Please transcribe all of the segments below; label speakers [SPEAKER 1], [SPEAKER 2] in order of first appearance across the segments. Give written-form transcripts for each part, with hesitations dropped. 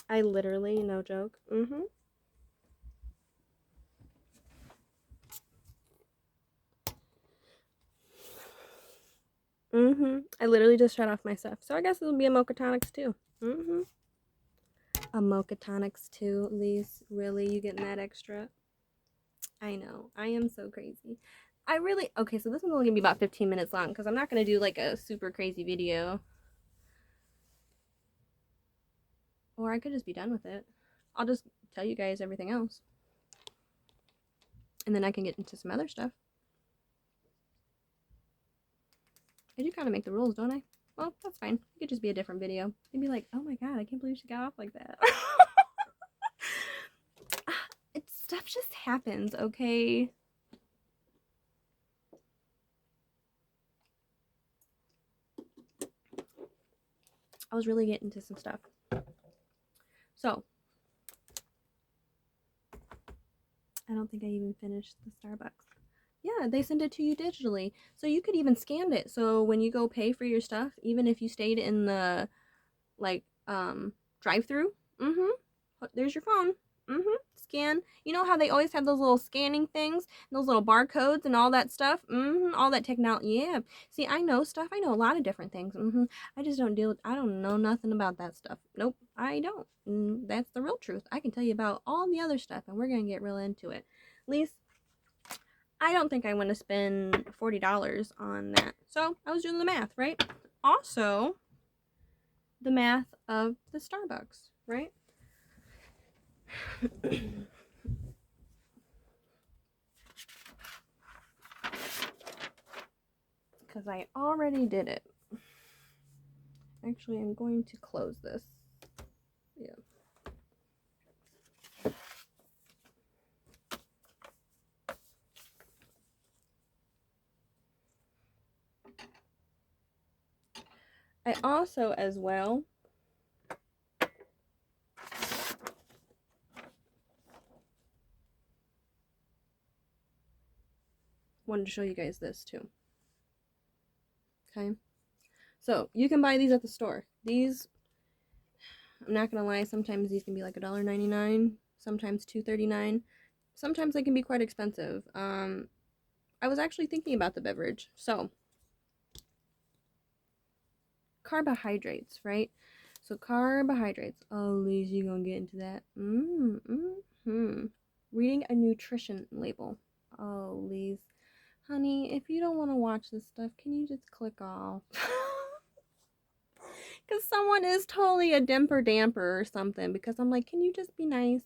[SPEAKER 1] I literally, no joke. I literally just shut off my stuff. So I guess it'll be a mocatonix too. A mocatonix too, Lise. Really? You getting that extra? I know. I am so crazy. I really okay, so this one's only gonna be about 15 minutes long because I'm not gonna do like a super crazy video. Or I could just be done with it. I'll just tell you guys everything else. And then I can get into some other stuff. I do kind of make the rules, don't I? Well, that's fine. It could just be a different video. You'd be like, oh my god, I can't believe she got off like that. Stuff just happens, okay? I was really getting into some stuff. So, I don't think I even finished the Starbucks. Yeah, they send it to you digitally. So you could even scan it. So when you go pay for your stuff, even if you stayed in the like drive-through, there's your phone. Scan. You know how they always have those little scanning things, those little barcodes and all that stuff? All that technology. Yeah. See, I know stuff. I know a lot of different things. I just don't I don't know nothing about that stuff. Nope, I don't. That's the real truth. I can tell you about all the other stuff and we're going to get real into it. At least I don't think I want to spend $40 on that. So I was doing the math, right? Also, the math of the Starbucks, right? Because I already did it. Actually, I'm going to close this. Yeah. I also, as well, wanted to show you guys this too. Okay. So you can buy these at the store. These, I'm not gonna lie, sometimes these can be like $1.99, sometimes $2.39. Sometimes they can be quite expensive. I was actually thinking about the beverage. So carbohydrates, right? So carbohydrates. Oh, Lise, you gonna get into that? Reading a nutrition label. Oh, Lise, honey, if you don't want to watch this stuff, can you just click off? Because someone is totally a dimper damper or something. Because I'm like, can you just be nice?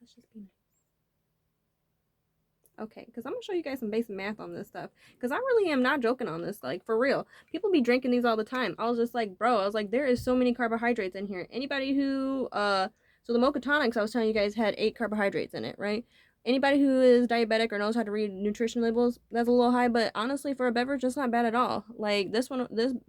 [SPEAKER 1] Let's just be nice. Okay, because I'm gonna show you guys some basic math on this stuff. Because I really am not joking on this, like for real. People be drinking these all the time. I was just like, bro, I was like, there is so many carbohydrates in here. Anybody who so the mocatonix I was telling you guys had 8 carbohydrates in it, right? Anybody who is diabetic or knows how to read nutrition labels, that's a little high, but honestly, for a beverage, that's not bad at all. Like this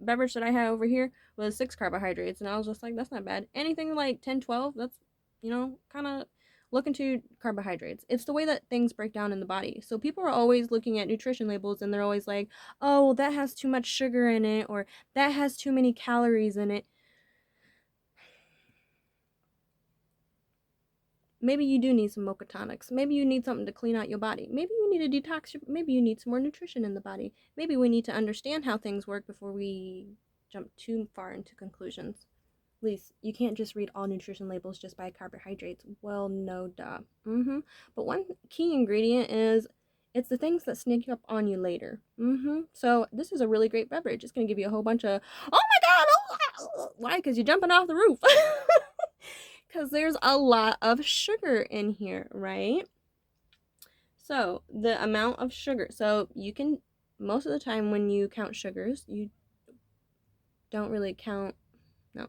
[SPEAKER 1] beverage that I had over here was 6 carbohydrates, and I was just like, that's not bad. Anything like 10, 12, that's, kind of look into carbohydrates. It's the way that things break down in the body. So people are always looking at nutrition labels and they're always like, oh, that has too much sugar in it or that has too many calories in it. Maybe you do need some mocatonix. Maybe you need something to clean out your body. Maybe you need a detox. Maybe you need some more nutrition in the body. Maybe we need to understand how things work before we jump too far into conclusions. At least you can't just read all nutrition labels just by carbohydrates. Well, no, duh. But one key ingredient is it's the things that sneak up on you later. So this is a really great beverage. It's gonna give you a whole bunch of oh my god, oh, why? Because you're jumping off the roof. Because there's a lot of sugar in here, right? So the amount of sugar. So you can most of the time when you count sugars, you don't really count. No,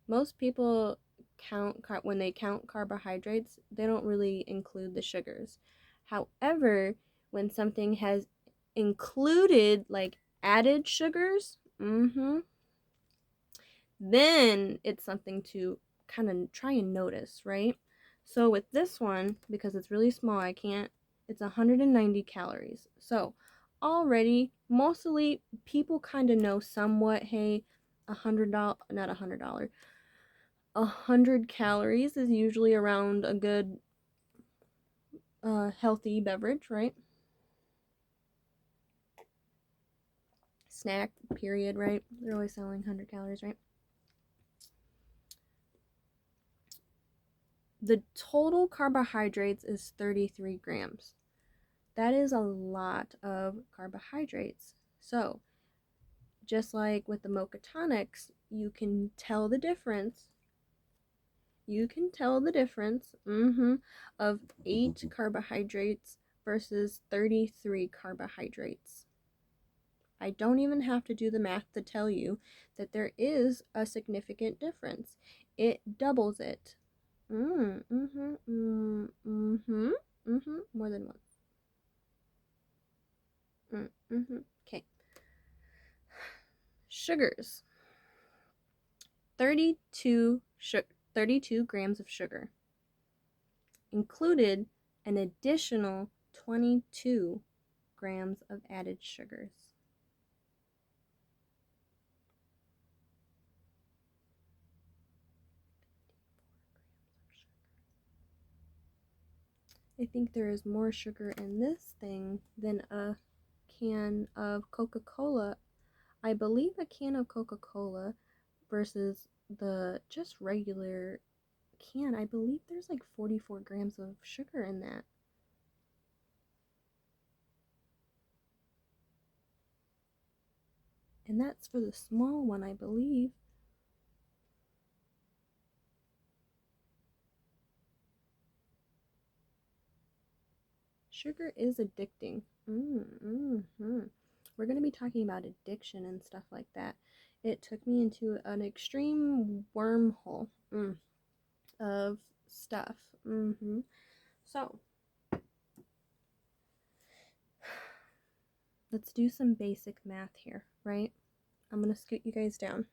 [SPEAKER 1] most people count when they count carbohydrates, they don't really include the sugars. However, when something has included like added sugars, then it's something to kind of try and notice, right? So with this one, because it's really small, it's 190 calories. So already, mostly people kind of know somewhat, hey, $100, not $100, 100 calories is usually around a good healthy beverage, right? Snack, period, right? They're always selling 100 calories, right? The total carbohydrates is 33 grams. That is a lot of carbohydrates. So, just like with the mocatonix, you can tell the difference. You can tell the difference of 8 carbohydrates versus 33 carbohydrates. I don't even have to do the math to tell you that there is a significant difference. It doubles it. More than once. Okay. Sugars. 32 grams of sugar. Included an additional 22 grams of added sugars. I think there is more sugar in this thing than a can of Coca-Cola. I believe a can of Coca-Cola versus the just regular can, I believe there's like 44 grams of sugar in that. And that's for the small one, I believe. Sugar is addicting. We're going to be talking about addiction and stuff like that. It took me into an extreme wormhole of stuff. So, let's do some basic math here, right? I'm going to scoot you guys down.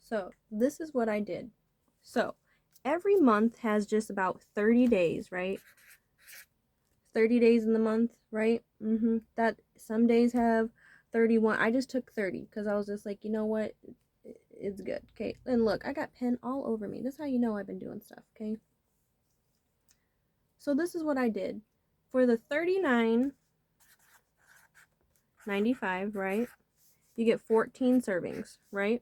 [SPEAKER 1] So, this is what I did. So, every month has just about 30 days, right? 30 days in the month, right? That some days have 31. I just took 30 because I was just like, you know what? It's good. Okay. And look, I got pen all over me. This is how you know I've been doing stuff, okay? So this is what I did. For the $39.95, right? You get 14 servings, right?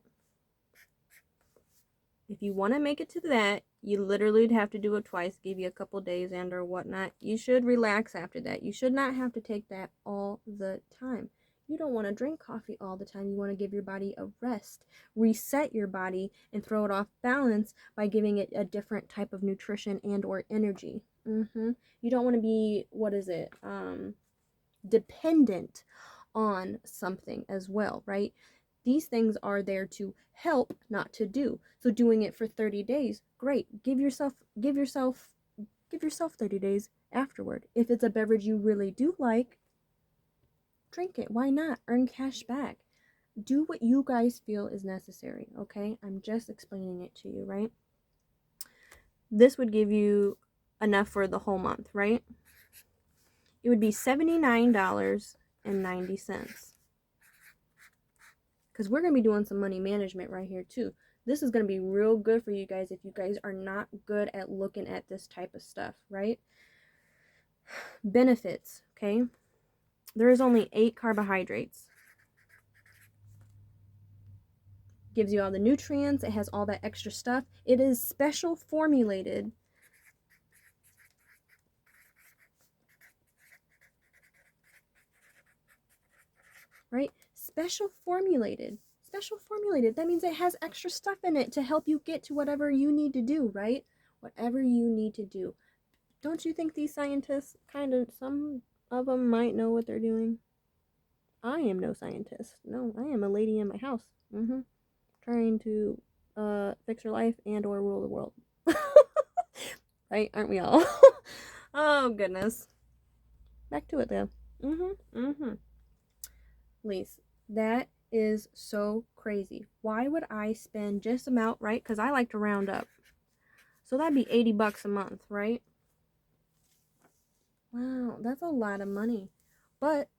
[SPEAKER 1] If you want to make it to that, you literally would have to do it twice, give you a couple days and or whatnot. You should relax after that. You should not have to take that all the time. You don't want to drink coffee all the time. You want to give your body a rest, reset your body, and throw it off balance by giving it a different type of nutrition and or energy. You don't want to be, dependent on something as well, right? These things are there to help, not to do. So doing it for 30 days, great. Give yourself 30 days afterward. If it's a beverage you really do like, drink it. Why not? Earn cash back. Do what you guys feel is necessary, okay? I'm just explaining it to you, right? This would give you enough for the whole month, right? It would be $79.90. Because we're going to be doing some money management right here too. This is going to be real good for you guys if you guys are not good at looking at this type of stuff, right? Benefits, okay? There is only 8 carbohydrates. Gives you all the nutrients. It has all that extra stuff. It is special formulated. Right? Special formulated. That means it has extra stuff in it to help you get to whatever you need to do, right? Whatever you need to do. Don't you think these scientists some of them might know what they're doing? I am no scientist. No, I am a lady in my house. Trying to fix her life and or rule the world. Right? Aren't we all? Oh, goodness. Back to it, though. Lise, that is so crazy. Why would I spend just amount, right? Because I like to round up. So that'd be $80 a month, right? Wow, that's a lot of money. But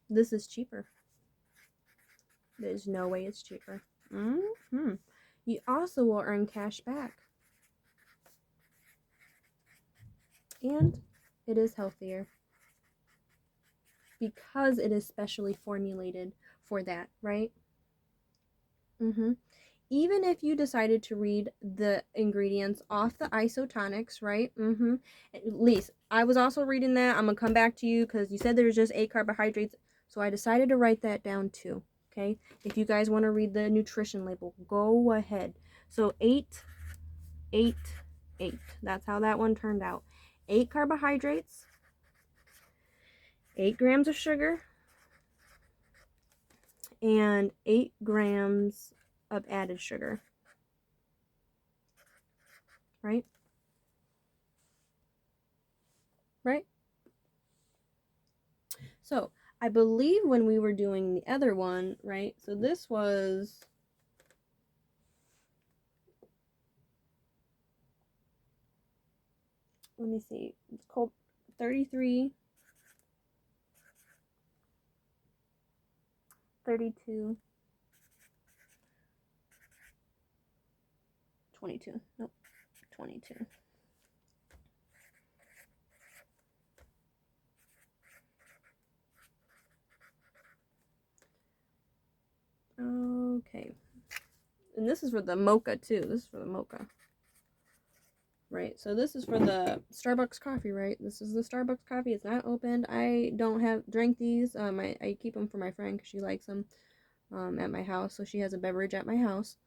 [SPEAKER 1] This is cheaper. There's no way it's cheaper. You also will earn cash back. And it is healthier because it is specially formulated for that, right? Even if you decided to read the ingredients off the isotonics, right? At least I was also reading that. I'm gonna come back to you because you said there's just 8 carbohydrates, so I decided to write that down too. Okay, if you guys want to read the nutrition label, go ahead. So 8, 8, 8. That's how that one turned out. 8 carbohydrates, 8 grams of sugar, and 8 grams of added sugar. Right? Right? So, I believe when we were doing the other one, right? So this was... Let me see. It's called 33, 32, 22. Nope, 22. Okay. And this is for the mocha too. This is for the mocha. Right, so this is for the Starbucks coffee, right? This is the Starbucks coffee. It's not opened. I don't drink these. I keep them for my friend because she likes them at my house. So she has a beverage at my house.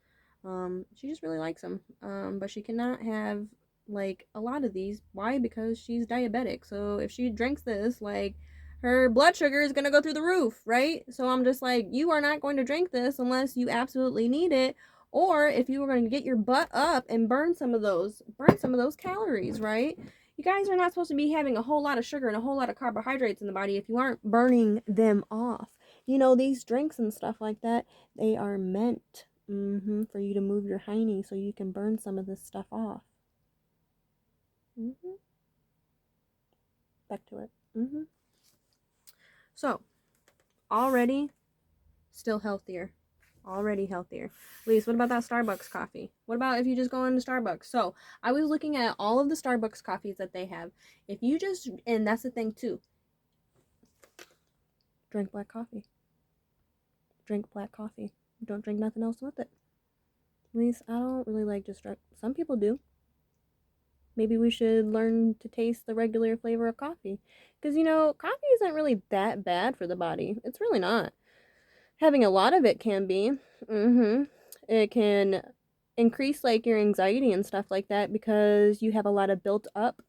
[SPEAKER 1] She just really likes them. But she cannot have like a lot of these. Why? Because she's diabetic. So if she drinks this, like her blood sugar is going to go through the roof, right? So I'm just like, you are not going to drink this unless you absolutely need it, or if you were going to get your butt up and burn some of those calories, right? You guys are not supposed to be having a whole lot of sugar and a whole lot of carbohydrates in the body if you aren't burning them off. You know, these drinks and stuff like that, they are meant for you to move your hiney so you can burn some of this stuff off. Back to it. So, already still healthier. Already healthier. Lise, what about that Starbucks coffee? What about if you just go into Starbucks? So, I was looking at all of the Starbucks coffees that they have. If you just, and that's the thing too, drink black coffee. Drink black coffee. Don't drink nothing else with it. Lise, I don't really like just drink. Some people do. Maybe we should learn to taste the regular flavor of coffee. Because, you know, coffee isn't really that bad for the body. It's really not. Having a lot of it can be. It can increase, like, your anxiety and stuff like that because you have a lot of built up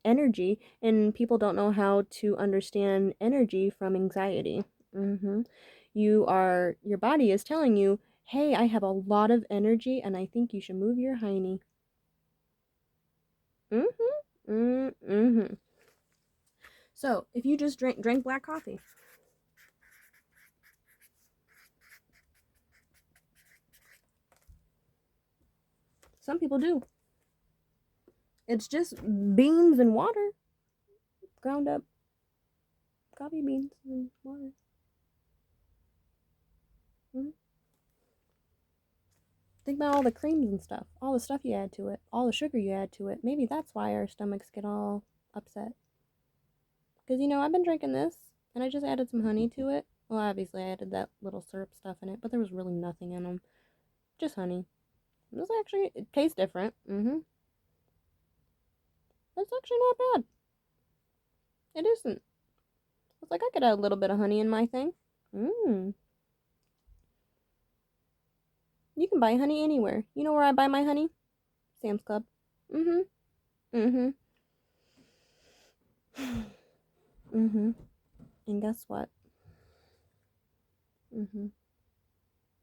[SPEAKER 1] energy, and people don't know how to understand energy from anxiety. Your body is telling you, hey, I have a lot of energy and I think you should move your hiney. So, if you just drink black coffee. Some people do. It's just beans and water. Ground up coffee beans and water. Think about all the creams and stuff. All the stuff you add to it. All the sugar you add to it. Maybe that's why our stomachs get all upset. Because, you know, I've been drinking this, and I just added some honey to it. Well, obviously I added that little syrup stuff in it, but there was really nothing in them. Just honey. It tastes different. It's actually not bad. It isn't. It's like I could add a little bit of honey in my thing. You can buy honey anywhere. You know where I buy my honey? Sam's Club. And guess what? You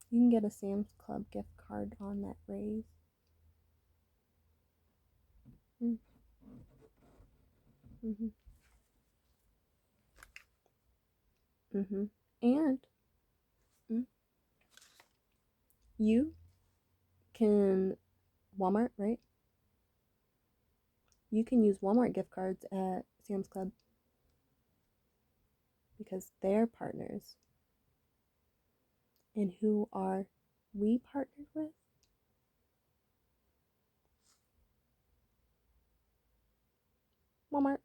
[SPEAKER 1] can get a Sam's Club gift card on that raise. And you can Walmart, right? You can use Walmart gift cards at Sam's Club because they're partners. And who are we partnered with? Walmart.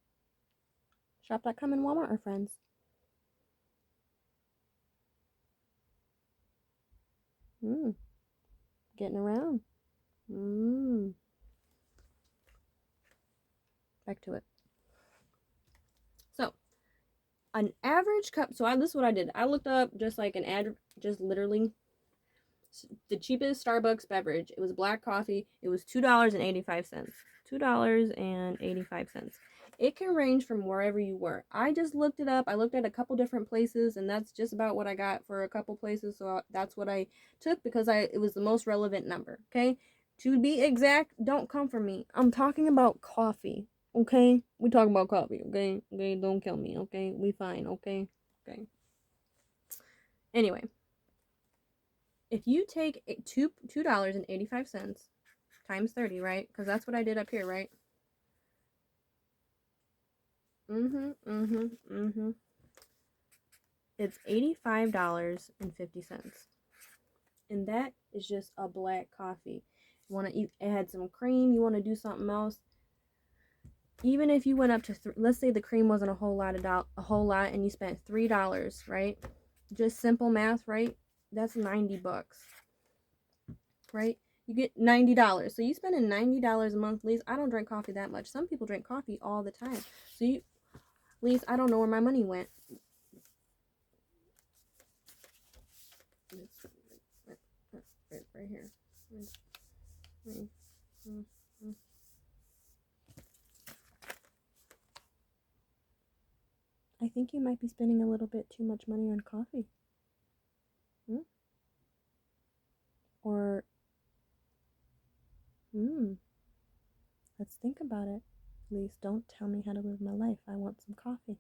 [SPEAKER 1] Shop.com and Walmart are friends. Getting around. Back to it. So, an average cup. So this is what I did. I looked up just like just literally the cheapest Starbucks beverage. It was black coffee. It was $2.85. $2.85. It can range from wherever you were. I just looked it up. I looked at a couple different places, and that's just about what I got for a couple places. So that's what I took because it was the most relevant number. Okay, to be exact, don't come for me. I'm talking about coffee. Okay, we talking about coffee. Okay, don't kill me. Okay, we fine. Okay. Anyway, if you take $2.85 times 30, right? Because that's what I did up here, right? It's $85.50. And that is just a black coffee. You want to eat, it had some cream, you want to do something else. Even if you went up to, let's say the cream wasn't a whole lot, and you spent $3, right? Just simple math, right? That's $90, right? You get $90. So you spending $90 a month. At least I don't drink coffee that much. Some people drink coffee all the time. So at least I don't know where my money went. Right here. I think you might be spending a little bit too much money on coffee. Or, let's think about it. Please don't tell me how to live my life. I want some coffee.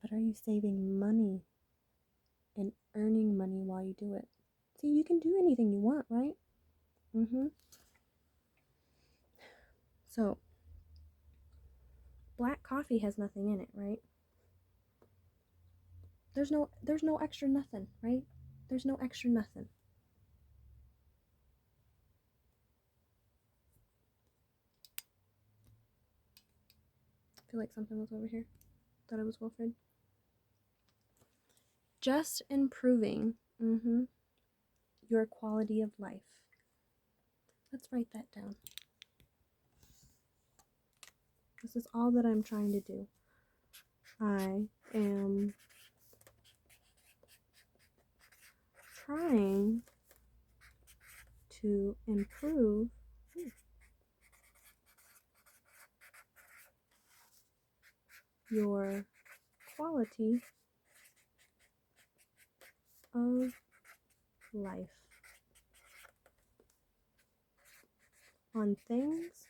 [SPEAKER 1] But are you saving money and earning money while you do it? See, you can do anything you want, right? So, black coffee has nothing in it, right? There's no extra nothing, right? There's no extra nothing. I feel like something was over here. Thought it was Wilfred. Just improving your quality of life. Let's write that down. This is all that I'm trying to do. I am trying to improve your quality of life on things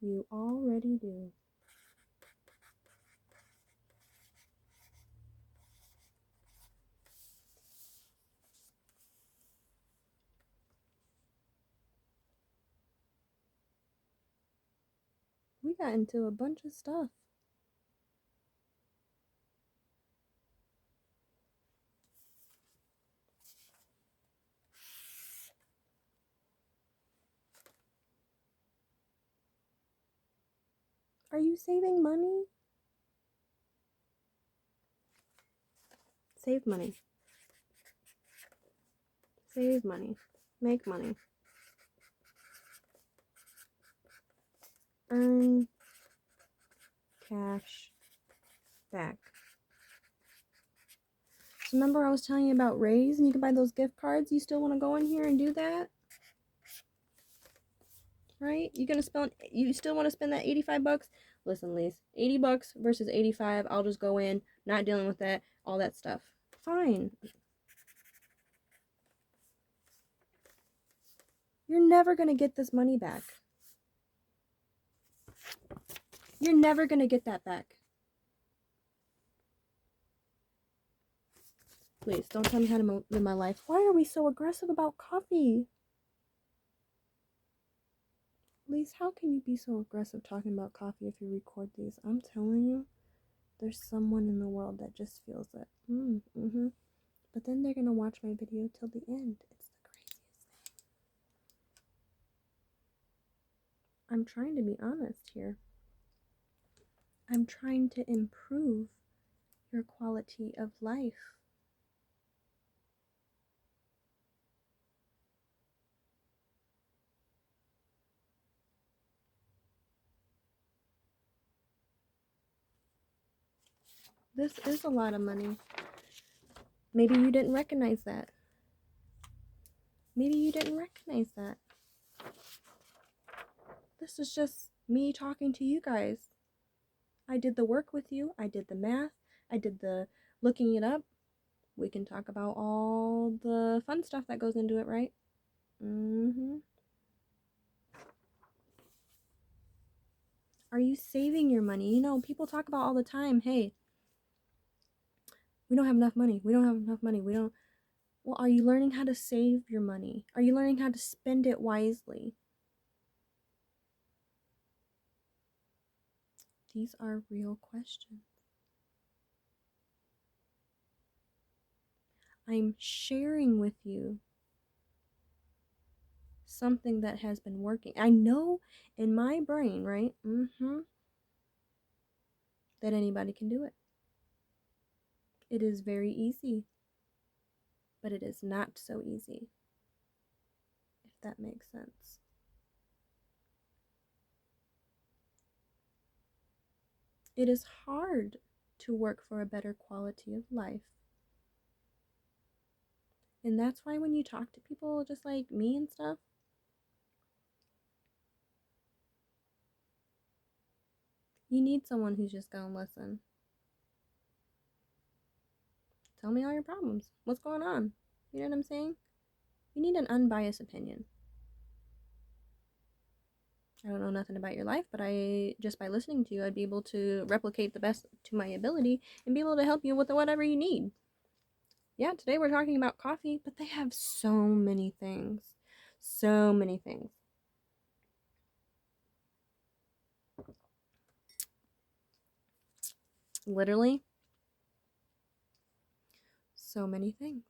[SPEAKER 1] you already do. We got into a bunch of stuff. Are you saving money? Save money. Save money. Make money. Earn cash back. So remember I was telling you about Raise and you can buy those gift cards? You still want to go in here and do that? Right? You still want to spend that $85? Listen, Lise, $80 versus 85. I'll just go in, not dealing with that, all that stuff. Fine. You're never going to get this money back. You're never going to get that back. Please, don't tell me how to live my life. Why are we so aggressive about coffee? Lise, how can you be so aggressive talking about coffee if you record these? I'm telling you, there's someone in the world that just feels it. Mm-hmm. But then they're gonna watch my video till the end. It's the craziest thing. I'm trying to be honest here. I'm trying to improve your quality of life. This is a lot of money. Maybe you didn't recognize that. Maybe you didn't recognize that. This is just me talking to you guys. I did the work with you. I did the math. I did the looking it up. We can talk about all the fun stuff that goes into it, right? Are you saving your money? You know, people talk about all the time, hey, we don't have enough money. We don't have enough money. We don't. Well, are you learning how to save your money? Are you learning how to spend it wisely? These are real questions. I'm sharing with you something that has been working. I know in my brain, right? That anybody can do it. It is very easy, but it is not so easy, if that makes sense. It is hard to work for a better quality of life. And that's why when you talk to people just like me and stuff, you need someone who's just gonna listen. Tell me all your problems. What's going on? You know what I'm saying? You need an unbiased opinion. I don't know nothing about your life, but I just by listening to you, I'd be able to replicate the best to my ability and be able to help you with whatever you need. Yeah, today we're talking about coffee, but they have so many things. So many things. Literally, so many things.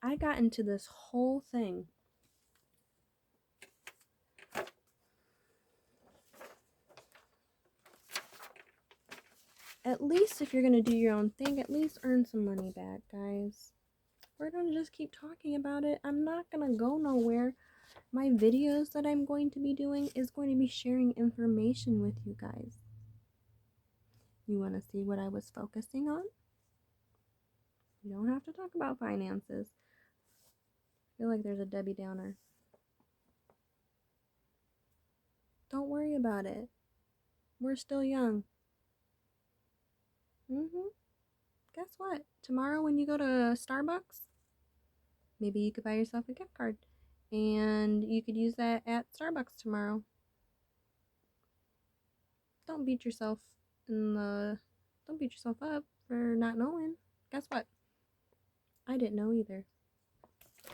[SPEAKER 1] I got into this whole thing. At least if you're going to do your own thing, at least earn some money back, guys. We're going to just keep talking about it. I'm not going to go nowhere. My videos that I'm going to be doing is going to be sharing information with you guys. You want to see what I was focusing on? You don't have to talk about finances. I feel like there's a Debbie Downer. Don't worry about it. We're still young. Guess what? Tomorrow when you go to Starbucks, maybe you could buy yourself a gift card. And you could use that at Starbucks tomorrow. Don't beat yourself don't beat yourself up for not knowing. Guess what? I didn't know either.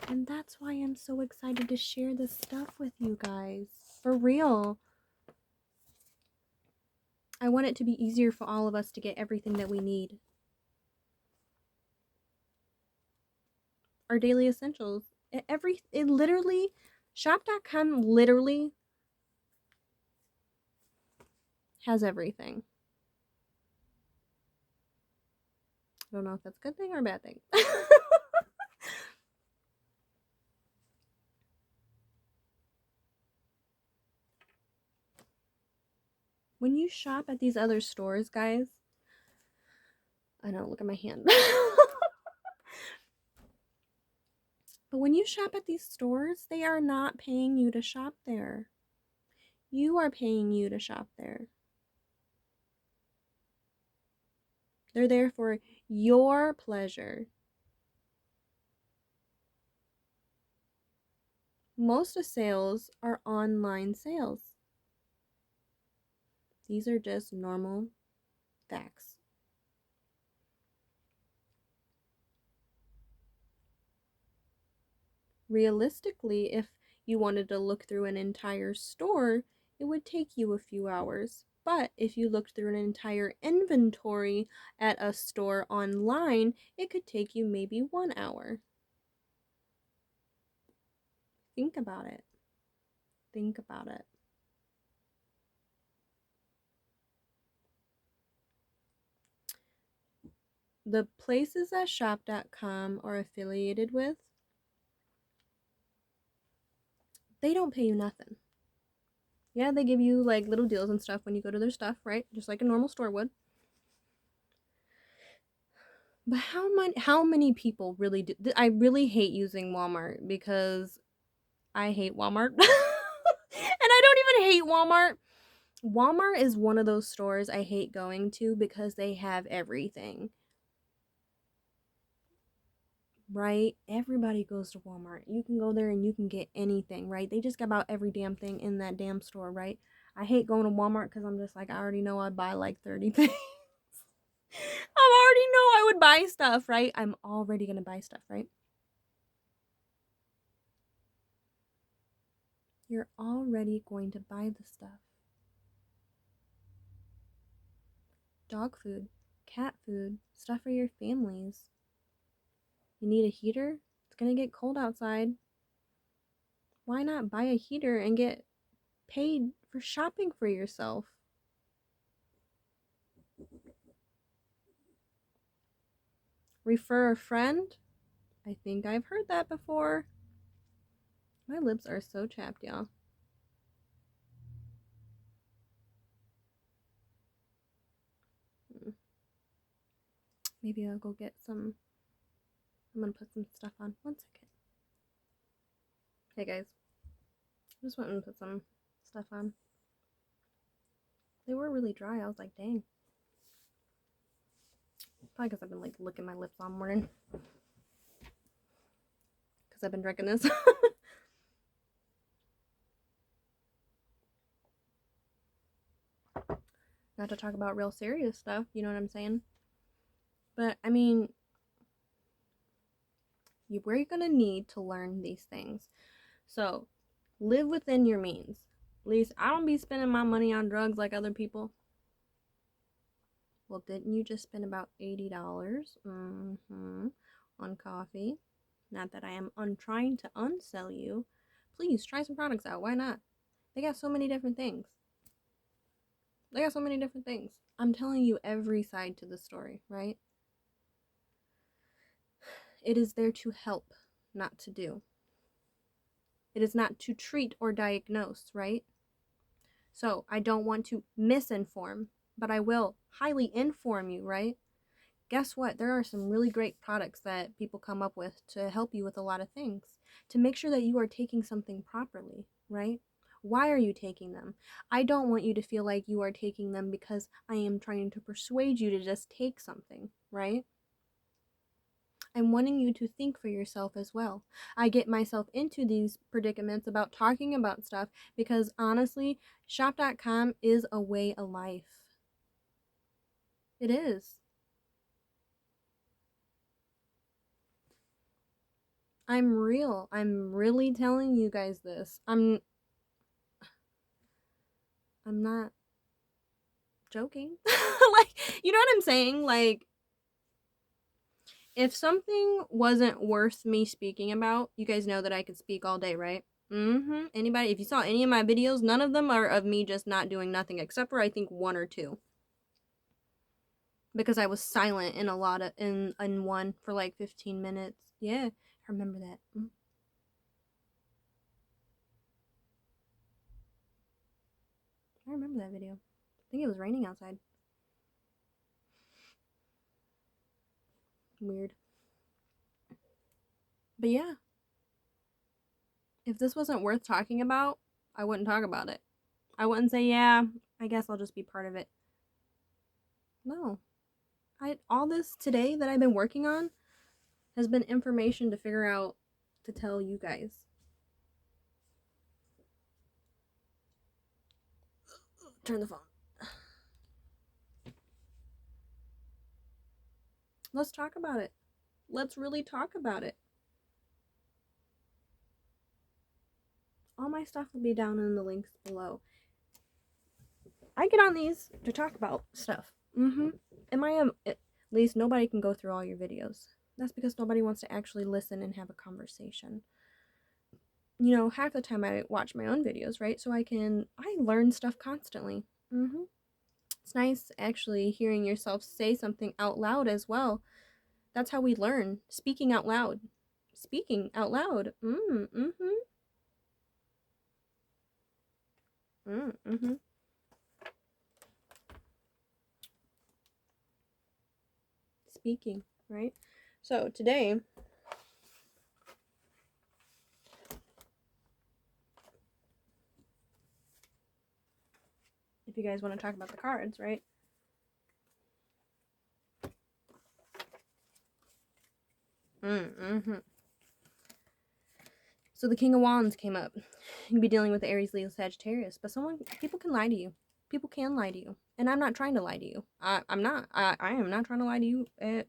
[SPEAKER 1] And that's why I'm so excited to share this stuff with you guys. For real. I want it to be easier for all of us to get everything that we need. Our daily essentials. It literally, shop.com literally has everything. I don't know if that's a good thing or a bad thing. When you shop at these other stores, guys, I know, look at my hand. But when you shop at these stores, they are not paying you to shop there. You are paying you to shop there. They're there for your pleasure. Most of sales are online sales. These are just normal facts. Realistically, if you wanted to look through an entire store, it would take you a few hours. But if you looked through an entire inventory at a store online, it could take you maybe 1 hour. Think about it. Think about it. The places that shop.com are affiliated with, they don't pay you nothing. Yeah, they give you like little deals and stuff when you go to their stuff, right? Just like a normal store would. But how many people really do? I really hate using Walmart because I hate Walmart. And I don't even hate Walmart. Walmart is one of those stores I hate going to because they have everything. Right? Everybody goes to Walmart. You can go there and you can get anything, right? They just got about every damn thing in that damn store, right? I hate going to Walmart because I'm just like, I already know I buy like 30 things. I already know I would buy stuff, right? I'm already going to buy stuff, right? You're already going to buy the stuff. Dog food, cat food, stuff for your families. You need a heater? It's going to get cold outside. Why not buy a heater and get paid for shopping for yourself? Refer a friend? I think I've heard that before. My lips are so chapped, y'all. Maybe I'll go get some. I'm gonna put some stuff on. 1 second. Hey guys. I just went and put some stuff on. They were really dry. I was like, dang. Probably because I've been like licking my lips all morning. Because I've been drinking this. Not to talk about real serious stuff, you know what I'm saying? But I mean, we're gonna need to learn these things. So live within your means. At least I don't be spending my money on drugs like other people. Well, didn't you just spend about $80 on coffee? Not that I am trying to unsell you. Please try some products out. Why not? They got so many different things. I'm telling you every side to the story, right? It is there to help, not to do. It is not to treat or diagnose, right? So I don't want to misinform, but I will highly inform you, right? Guess what? There are some really great products that people come up with to help you with a lot of things, to make sure that you are taking something properly, right? Why are you taking them? I don't want you to feel like you are taking them because I am trying to persuade you to just take something, right? I'm wanting you to think for yourself as well. I get myself into these predicaments about talking about stuff because honestly, shop.com is a way of life. It is. I'm real. I'm really telling you guys this. I'm not joking. Like, you know what I'm saying? Like, if something wasn't worth me speaking about, you guys know that I could speak all day, right? Anybody, if you saw any of my videos, none of them are of me just not doing nothing, except for I think 1 or 2. Because I was silent in a lot of in one for like 15 minutes. Yeah, I remember that. I remember that video. I think it was raining outside. Weird. But yeah, if this wasn't worth talking about, I wouldn't talk about it. I wouldn't say, yeah, I guess I'll just be part of it. No. All this today that I've been working on has been information to figure out to tell you guys. Turn the phone. Let's talk about it. Let's really talk about it. All my stuff will be down in the links below. I get on these to talk about stuff. At least nobody can go through all your videos. That's because nobody wants to actually listen and have a conversation. You know, half the time I watch my own videos, right? So I learn stuff constantly. It's nice actually hearing yourself say something out loud as well. That's how we learn. Speaking out loud. Speaking out loud. Speaking, right? So today, if you guys want to talk about the cards, right? So the King of Wands came up. You can be dealing with the Aries, Leo, Sagittarius, but people can lie to you. People can lie to you, and I'm not trying to lie to you. I'm not. I am not trying to lie to you.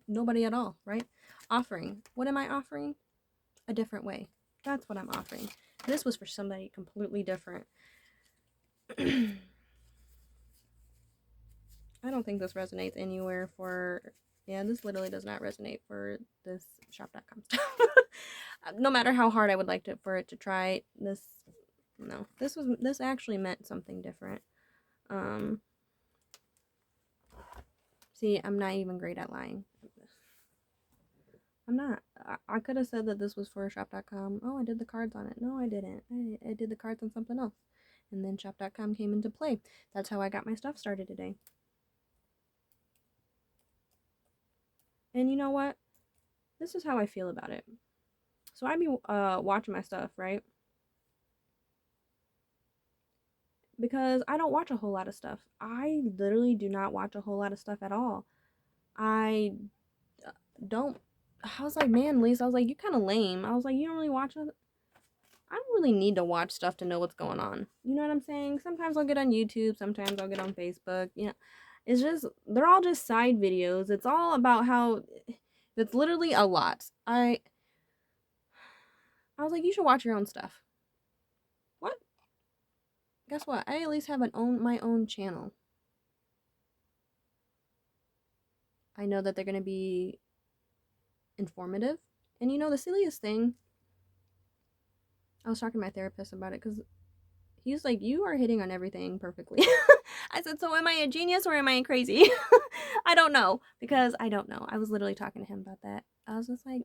[SPEAKER 1] Nobody at all, right? Offering. What am I offering? A different way. That's what I'm offering. This was for somebody completely different. I don't think this resonates anywhere for. Yeah, this literally does not resonate for this shop.com stuff. No matter how hard I would like for it to try, this actually meant something different. See, I'm not even great at lying. I'm not. I could have said that this was for shop.com. Oh, I did the cards on it. No, I didn't. I did the cards on something else. And then shop.com came into play. That's how I got my stuff started today. And you know what? This is how I feel about it. So I be watching my stuff, right? Because I don't watch a whole lot of stuff. I literally do not watch a whole lot of stuff at all. I don't. I was like, man, Lisa, I was like, you kind of lame. I was like, you don't really watch it. I don't really need to watch stuff to know what's going on. You know what I'm saying? Sometimes I'll get on YouTube. Sometimes I'll get on Facebook. You know, it's just, they're all just side videos. It's all about how, it's literally a lot. I was like, you should watch your own stuff. What? Guess what? I at least have my own channel. I know that they're going to be informative. And you know, the silliest thing, I was talking to my therapist about it because he's like, you are hitting on everything perfectly. I said, so am I a genius or am I crazy? I don't know, because I don't know. I was literally talking to him about that. I was just like,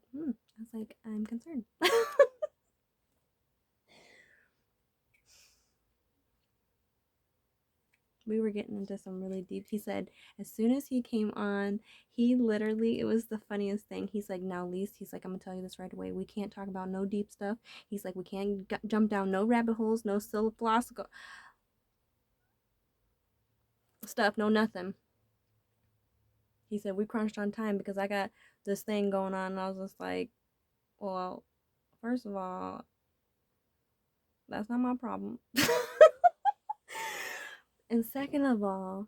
[SPEAKER 1] I'm concerned. We were getting into some really deep. He said, as soon as he came on, he literally, it was the funniest thing. He's like, now, Lise, he's like, I'm going to tell you this right away. We can't talk about no deep stuff. He's like, we can't jump down no rabbit holes, no philosophical stuff, no nothing. He said, we crunched on time because I got this thing going on. And I was just like, well, first of all, that's not my problem. And second of all,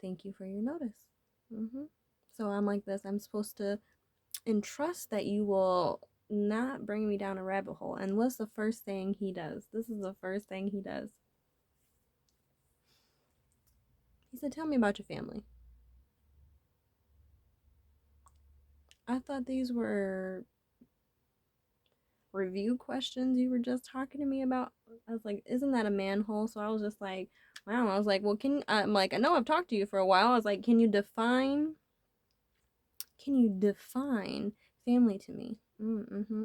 [SPEAKER 1] thank you for your notice. So I'm like this. I'm supposed to entrust that you will not bring me down a rabbit hole. And what's the first thing he does? This is the first thing he does. He said, tell me about your family. I thought these were review questions you were just talking to me about. I was like, isn't that a manhole? So I was just like, wow. I was like, well, I'm like, I know I've talked to you for a while. I was like, can you define family to me?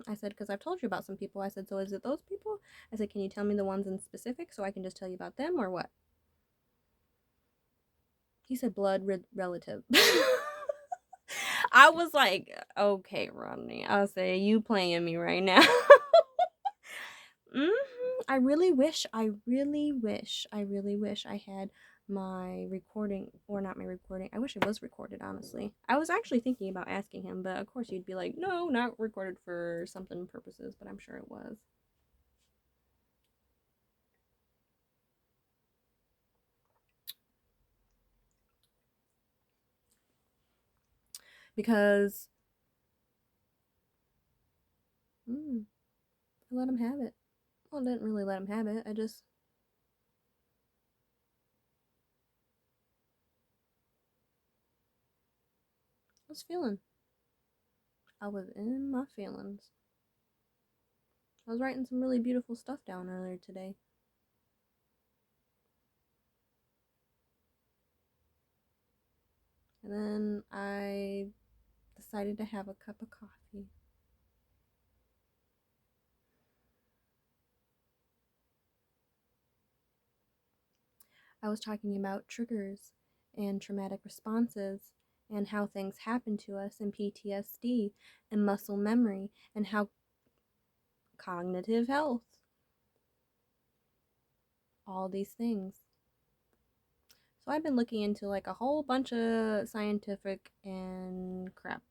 [SPEAKER 1] I said, because I've told you about some people. I said, so is it those people? I said, can you tell me the ones in specific so I can just tell you about them or what? He said, blood relative. I was like, okay, Rodney. I'll say, you playing me right now. I really wish I had my recording, or not my recording. I wish it was recorded, honestly. I was actually thinking about asking him, but of course you'd be like, no, not recorded for something purposes, but I'm sure it was. Because I let him have it. Well, I didn't really let him have it. I was feeling. I was in my feelings. I was writing some really beautiful stuff down earlier today. And then I decided to have a cup of coffee. I was talking about triggers and traumatic responses and how things happen to us in PTSD and muscle memory and how cognitive health, all these things. So I've been looking into like a whole bunch of scientific and crap.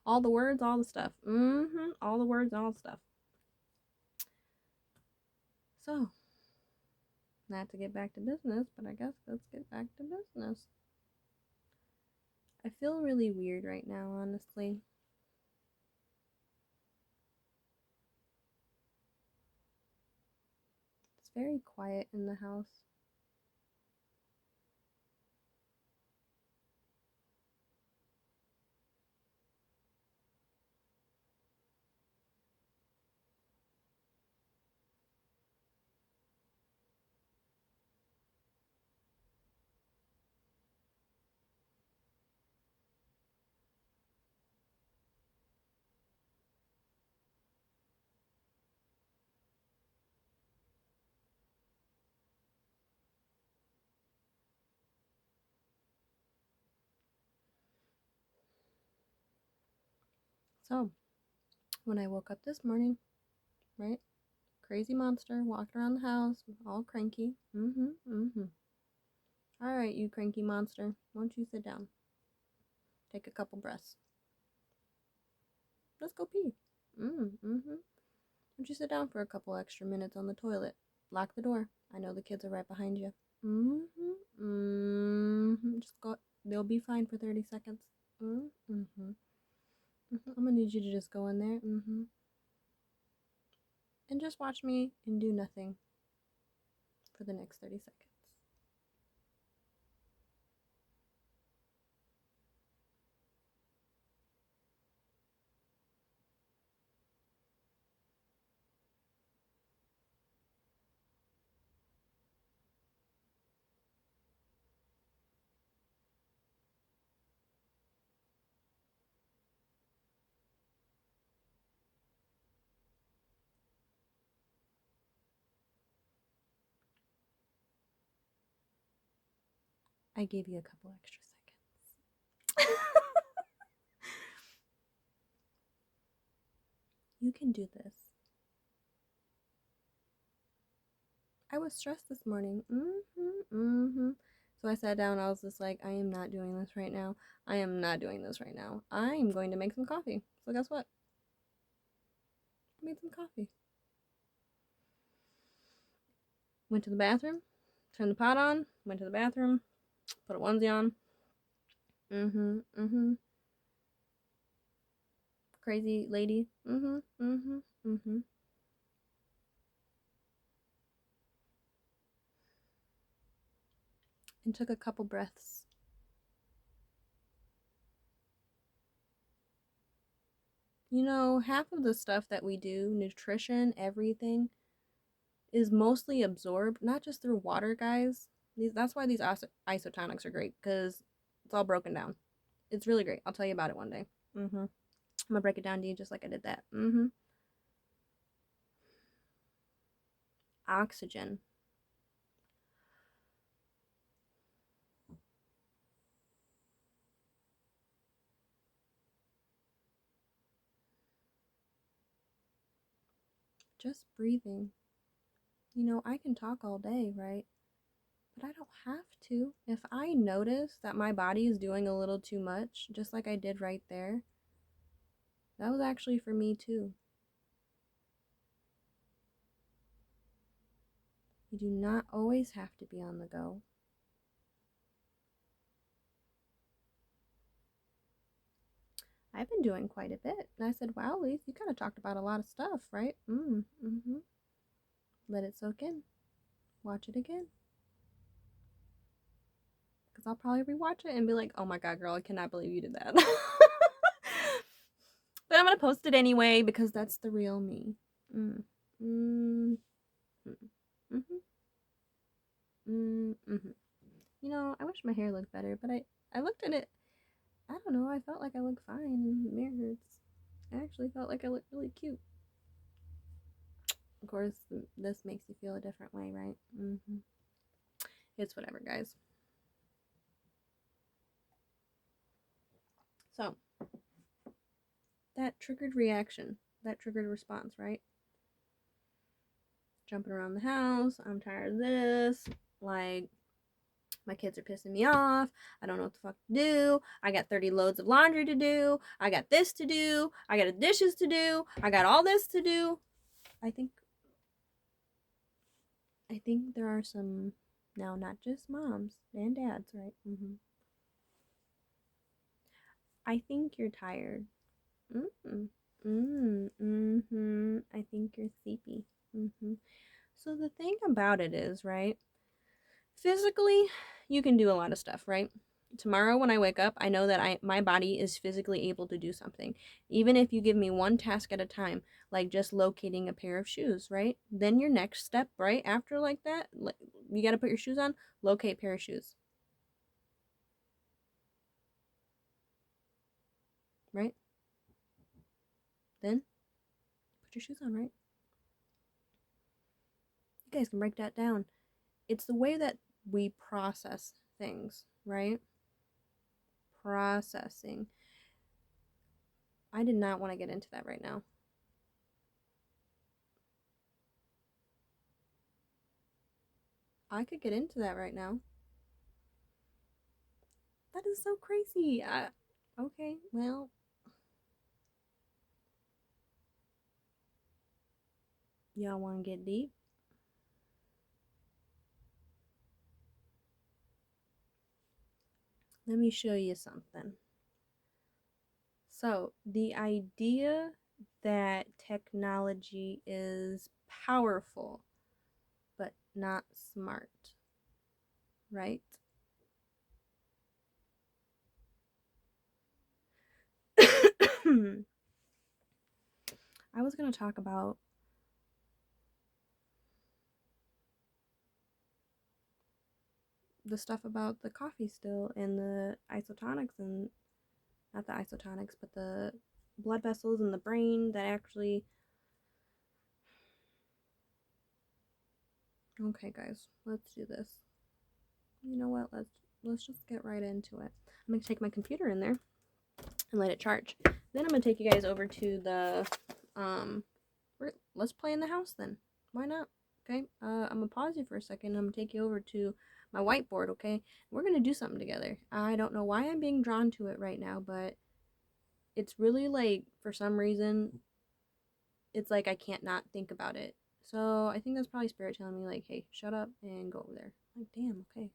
[SPEAKER 1] All the words, all the stuff. All the words, all the stuff. So, not to get back to business, but I guess let's get back to business. I feel really weird right now, honestly. It's very quiet in the house. So, when I woke up this morning, right? Crazy monster walked around the house, all cranky. All right, you cranky monster, won't you sit down? Take a couple breaths. Let's go pee. Won't you sit down for a couple extra minutes on the toilet? Lock the door. I know the kids are right behind you. Just go. They'll be fine for 30 seconds. I'm gonna need you to just go in there. And just watch me and do nothing for the next 30 seconds. I gave you a couple extra seconds. You can do this. I was stressed this morning. So I sat down. I was just like, I am not doing this right now. I am not doing this right now. I'm going to make some coffee. So guess what? I made some coffee. Went to the bathroom, turned the pot on, went to the bathroom, put a onesie on. Crazy lady. And took a couple breaths. You know, half of the stuff that we do, nutrition, everything, is mostly absorbed, not just through water, guys. That's why these isotonics are great, because it's all broken down. It's really great. I'll tell you about it one day. I'm gonna break it down to you just like I did that. Oxygen. Just breathing. You know, I can talk all day, right? But I don't have to. If I notice that my body is doing a little too much, just like I did right there, that was actually for me too. You do not always have to be on the go. I've been doing quite a bit. And I said, wow, Lise, you kind of talked about a lot of stuff, right? Mm-hmm. Let it soak in. Watch it again. Because I'll probably rewatch it and be like, oh my God, girl, I cannot believe you did that. But I'm going to post it anyway because that's the real me. Mm-hmm. Mm-hmm. You know, I wish my hair looked better, but I looked at it. I don't know. I felt like I looked fine in the mirror. I actually felt like I looked really cute. Of course, this makes you feel a different way, right? Mm-hmm. It's whatever, guys. So, that triggered reaction, that triggered response, right? Jumping around the house. I'm tired of this. Like, my kids are pissing me off. I don't know what the fuck to do. I got 30 loads of laundry to do. I got this to do. I got dishes to do. I got all this to do. I think there are some now, not just moms and dads, right? Mm-hmm. I think you're tired. Mm-hmm. Mm-hmm. I think you're sleepy. Mm-hmm. So the thing about it is, right? Physically, you can do a lot of stuff, right? Tomorrow when I wake up, I know that my body is physically able to do something. Even if you give me one task at a time, like just locating a pair of shoes, right? Then your next step, right after like that, you got to put your shoes on, locate pair of shoes. Right? Then put your shoes on, right? You guys can break that down. It's the way that we process things, right? Processing. I did not want to get into that right now. I could get into that right now. That is so crazy. Okay, well, y'all want to get deep? Let me show you something. So, the idea that technology is powerful but not smart, right? I was going to talk about the stuff about the coffee still and the isotonics, and not the isotonics, but the blood vessels in the brain that actually. Okay, guys, let's do this. You know what? Let's just get right into it. I'm gonna take my computer in there and let it charge. Then I'm gonna take you guys over to the let's play in the house then. Why not? Okay. I'm gonna pause you for a second. I'm gonna take you over to my whiteboard. Okay. We're gonna do something together. I don't know why I'm being drawn to it right now, but it's really like for some reason it's like I can't not think about it. So I think that's probably spirit telling me like, hey, shut up and go over there. Like, damn, okay.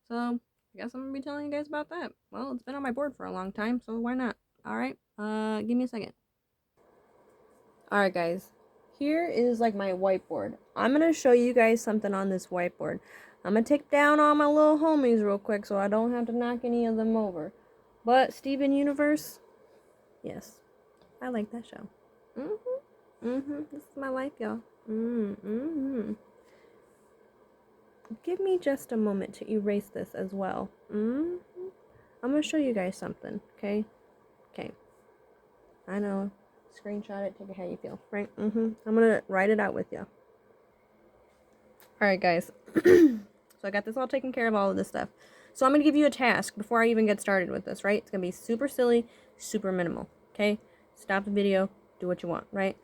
[SPEAKER 1] So I guess I'm gonna be telling you guys about that. Well, it's been on my board for a long time, so why not? Alright, give me a second. Alright guys, here is like my whiteboard. I'm gonna show you guys something on this whiteboard. I'm gonna take down all my little homies real quick so I don't have to knock any of them over. But Steven Universe, yes, I like that show. This is my life, y'all. Give me just a moment to erase this as well. I'm gonna show you guys something, okay? Okay. I know. Screenshot it, take it how you feel, right? I'm gonna write it out with you. Alright, guys. So I got this all taken care of, all of this stuff. So I'm gonna give you a task before I even get started with this, right? It's gonna be super silly, super minimal, okay? Stop the video, do what you want, right?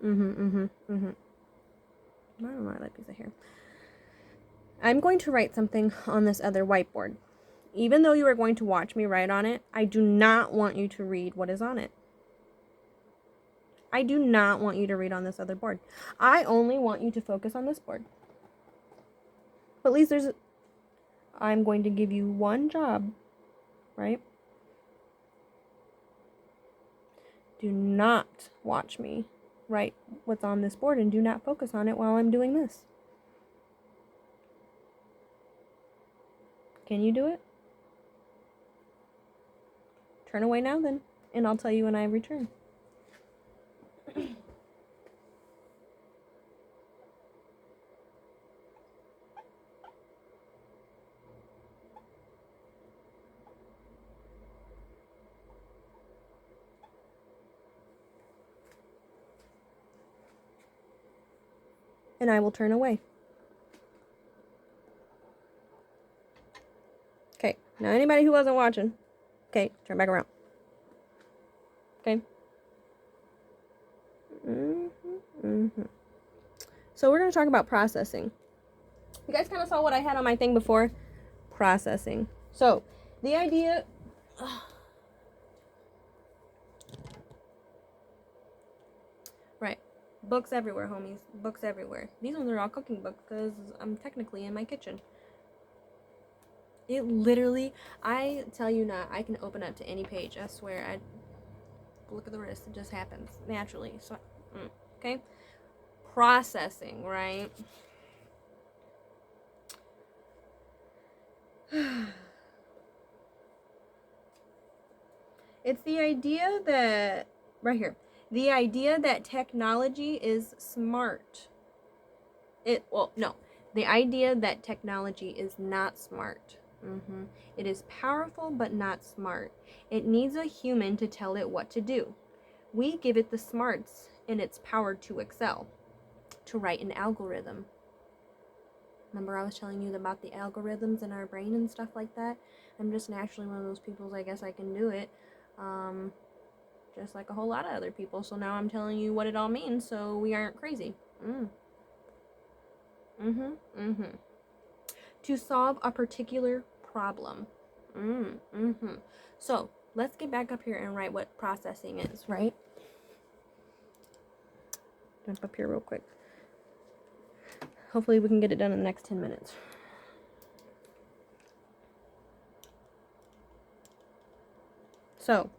[SPEAKER 1] I don't know why that piece of hair. I'm going to write something on this other whiteboard. Even though you are going to watch me write on it, I do not want you to read what is on it. I do not want you to read on this other board. I only want you to focus on this board. But at least I'm going to give you one job, right? Do not watch me write what's on this board and do not focus on it while I'm doing this. Can you do it? Turn away now then, and I'll tell you when I return. And I will turn away. Okay, now anybody who wasn't watching, okay, turn back around. Okay. So we're going to talk about processing. You guys kind of saw what I had on my thing before. Processing. So the idea... Right. Books everywhere, homies. Books everywhere. These ones are all cooking books because I'm technically in my kitchen. It literally, I tell you not, I can open up to any page. I swear. I look at the wrist. It just happens naturally. So, okay. Processing, right? It's the idea that, right here, the idea that technology is smart. The idea that technology is not smart. It is powerful but not smart. It needs a human to tell it what to do. We give it the smarts and its power to excel, to write an algorithm. Remember I was telling you about the algorithms in our brain and stuff like that? I'm just naturally one of those people, I guess I can do it. Just like a whole lot of other people. So now I'm telling you what it all means so we aren't crazy. To solve a particular problem. So let's get back up here and write what processing is, right? Jump up here real quick. Hopefully we can get it done in the next 10 minutes. So,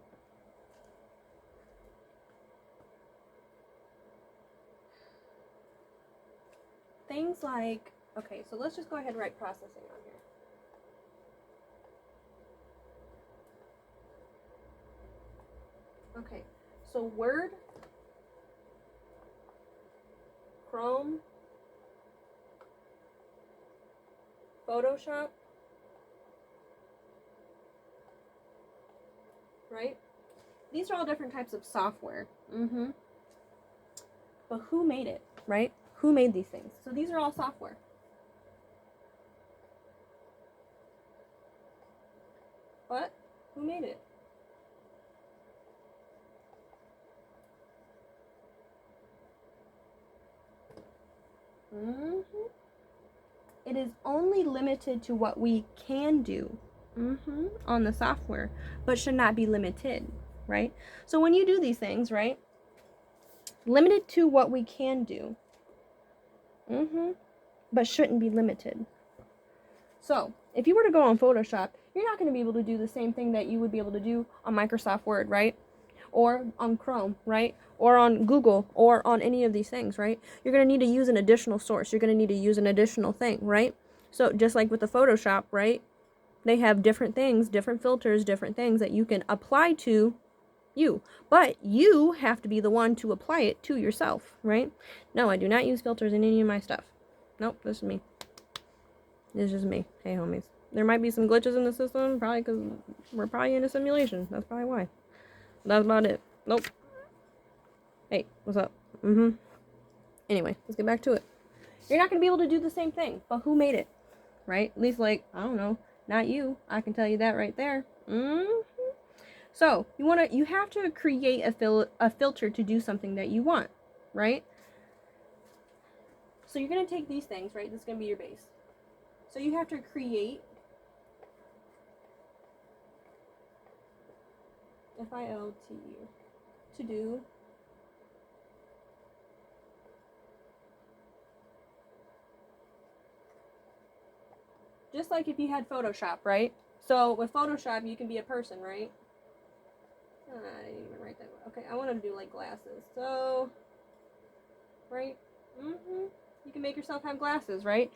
[SPEAKER 1] things like, okay, so let's just go ahead and write processing on here. Okay, so Word, Chrome, Photoshop, right? These are all different types of software. But who made it, right? Who made these things? So these are all software. But who made it? It is only limited to what we can do on the software, but should not be limited, right? So when you do these things, right, limited to what we can do, but shouldn't be limited. So if you were to go on Photoshop, you're not going to be able to do the same thing that you would be able to do on Microsoft Word, right? Or on Chrome, right? Or on Google, or on any of these things, right? You're going to need to use an additional source. You're going to need to use an additional thing, right? So just like with the Photoshop, right? They have different things, different filters, different things that you can apply to you. But you have to be the one to apply it to yourself, right? No, I do not use filters in any of my stuff. Nope, this is me. This is just me. Hey, homies. There might be some glitches in the system, probably because we're probably in a simulation. That's probably why. That's about it. Nope. Hey, what's up? Anyway, let's get back to it. You're not going to be able to do the same thing, but who made it? Right? At least, like, I don't know. Not you. I can tell you that right there. So, you have to create a filter to do something that you want, right? So you're going to take these things, right? This is going to be your base. So you have to create FILTU to do just like if you had Photoshop, right? So with Photoshop you can be a person, right? I didn't even write that. Okay, I want to do like glasses. So, right? You can make yourself have glasses, right?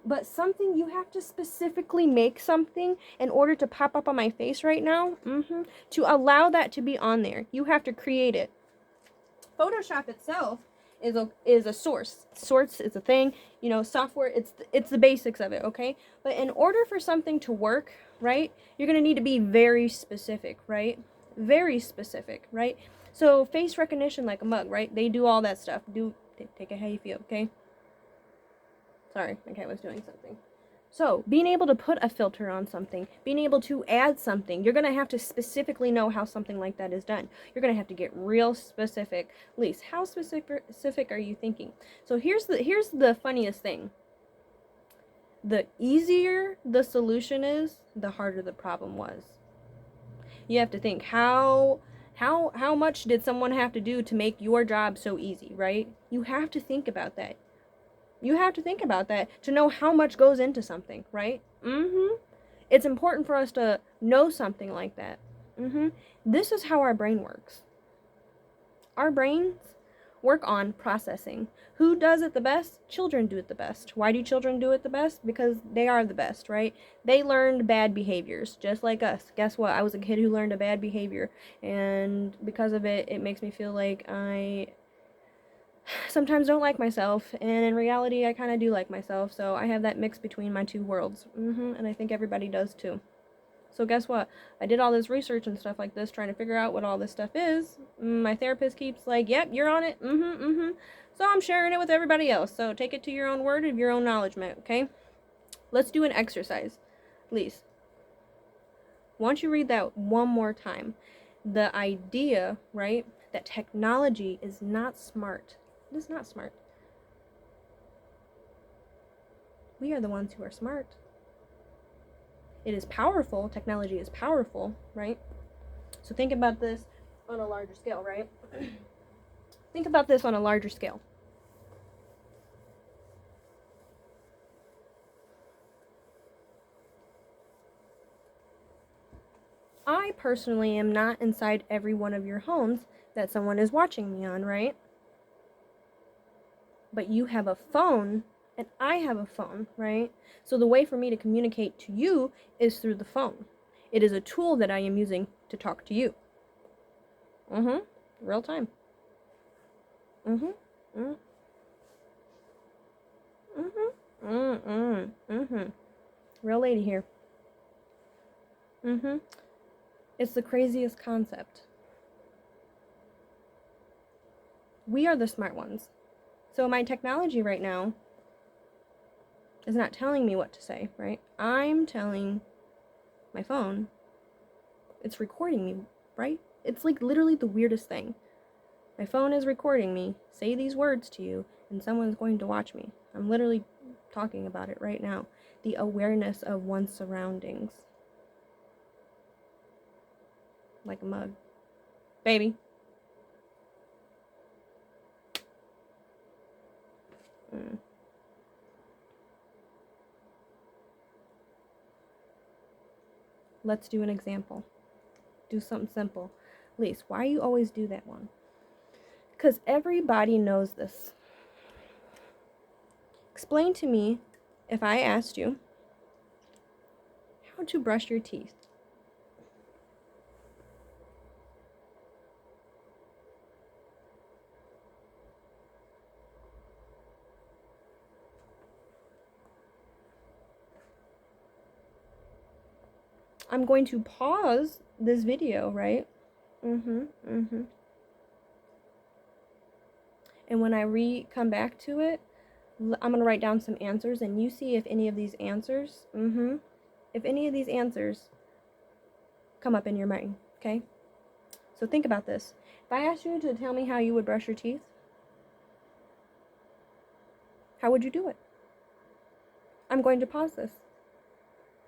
[SPEAKER 1] But something, you have to specifically make something in order to pop up on my face right now. To allow that to be on there, you have to create it. Photoshop itself is a source. Source is a thing, you know, software, it's the basics of it, okay? But in order for something to work, right, you're going to need to be very specific, right? Very specific, right? So face recognition, like a mug, right? They do all that stuff. Take it how you feel, okay? Sorry, my cat was doing something. So, being able to put a filter on something, being able to add something, you're going to have to specifically know how something like that is done. You're going to have to get real specific. Lise, how specific are you thinking? So here's the funniest thing. The easier the solution is, the harder the problem was. You have to think, how much did someone have to do to make your job so easy, right? You have to think about that. You have to think about that to know how much goes into something, right? It's important for us to know something like that. This is how our brain works. Our brains work on processing. Who does it the best? Children do it the best. Why do children do it the best? Because they are the best, right? They learned bad behaviors, just like us. Guess what? I was a kid who learned a bad behavior, and because of it, it makes me feel like I sometimes don't like myself, and in reality I kind of do like myself, so I have that mix between my two worlds. And I think everybody does too. So guess what? I did all this research and stuff like this trying to figure out what all this stuff is. My therapist keeps like, yep, you're on it. So I'm sharing it with everybody else, so take it to your own word of your own acknowledgement, okay? Let's do an exercise. Lise, why don't you read that one more time? The idea, right, that technology is not smart. It is not smart. We are the ones who are smart. It is powerful. Technology is powerful, right? So think about this on a larger scale, right? Think about this on a larger scale. I personally am not inside every one of your homes that someone is watching me on, right? But you have a phone and I have a phone, right? So the way for me to communicate to you is through the phone. It is a tool that I am using to talk to you. Real time. Real lady here. It's the craziest concept. We are the smart ones. So my technology right now is not telling me what to say, right? I'm telling my phone. It's recording me, right? It's like literally the weirdest thing. My phone is recording me, say these words to you, and someone's going to watch me. I'm literally talking about it right now. The awareness of one's surroundings. Like a mug. Baby. Let's do an example. Do something simple. Lise, why you always do that one? Because everybody knows this. Explain to me, if I asked you, how to brush your teeth. I'm going to pause this video, right? And when I come back to it, I'm going to write down some answers, and you see if any of these answers, if any of these answers come up in your mind, okay? So think about this. If I asked you to tell me how you would brush your teeth, how would you do it? I'm going to pause this.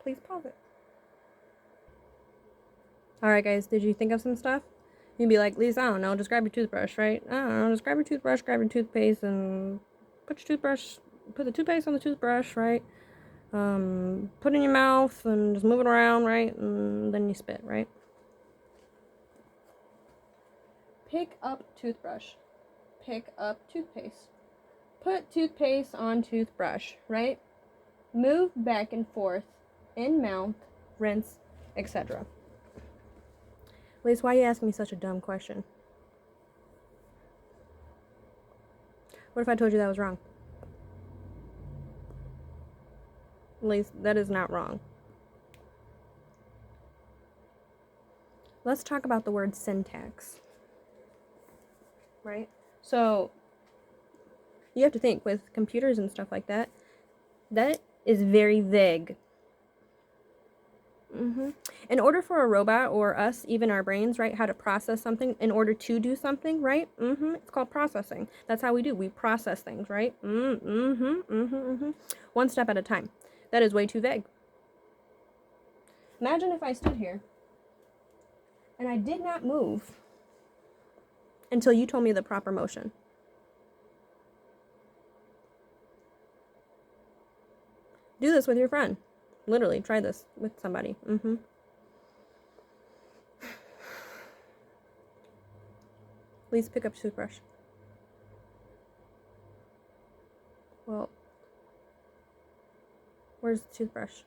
[SPEAKER 1] Please pause it. Alright guys, did you think of some stuff? You'd be like, Lisa, I don't know, just grab your toothbrush, right? I don't know, just grab your toothbrush, grab your toothpaste, and put the toothpaste on the toothbrush, right? Put it in your mouth, and just move it around, right? And then you spit, right? Pick up toothbrush. Pick up toothpaste. Put toothpaste on toothbrush, right? Move back and forth in mouth, rinse, etc. Lise, why are you asking me such a dumb question? What if I told you that was wrong? Lise, that is not wrong. Let's talk about the word syntax. Right? So, you have to think with computers and stuff like that, that is very vague. In order for a robot or us, even our brains, right, how to process something in order to do something, right? It's called processing. That's how we do. We process things, right? One step at a time. That is way too vague. Imagine if I stood here and I did not move until you told me the proper motion. Do this with your friend. Literally, try this with somebody. Please pick up toothbrush. Well, where's the toothbrush?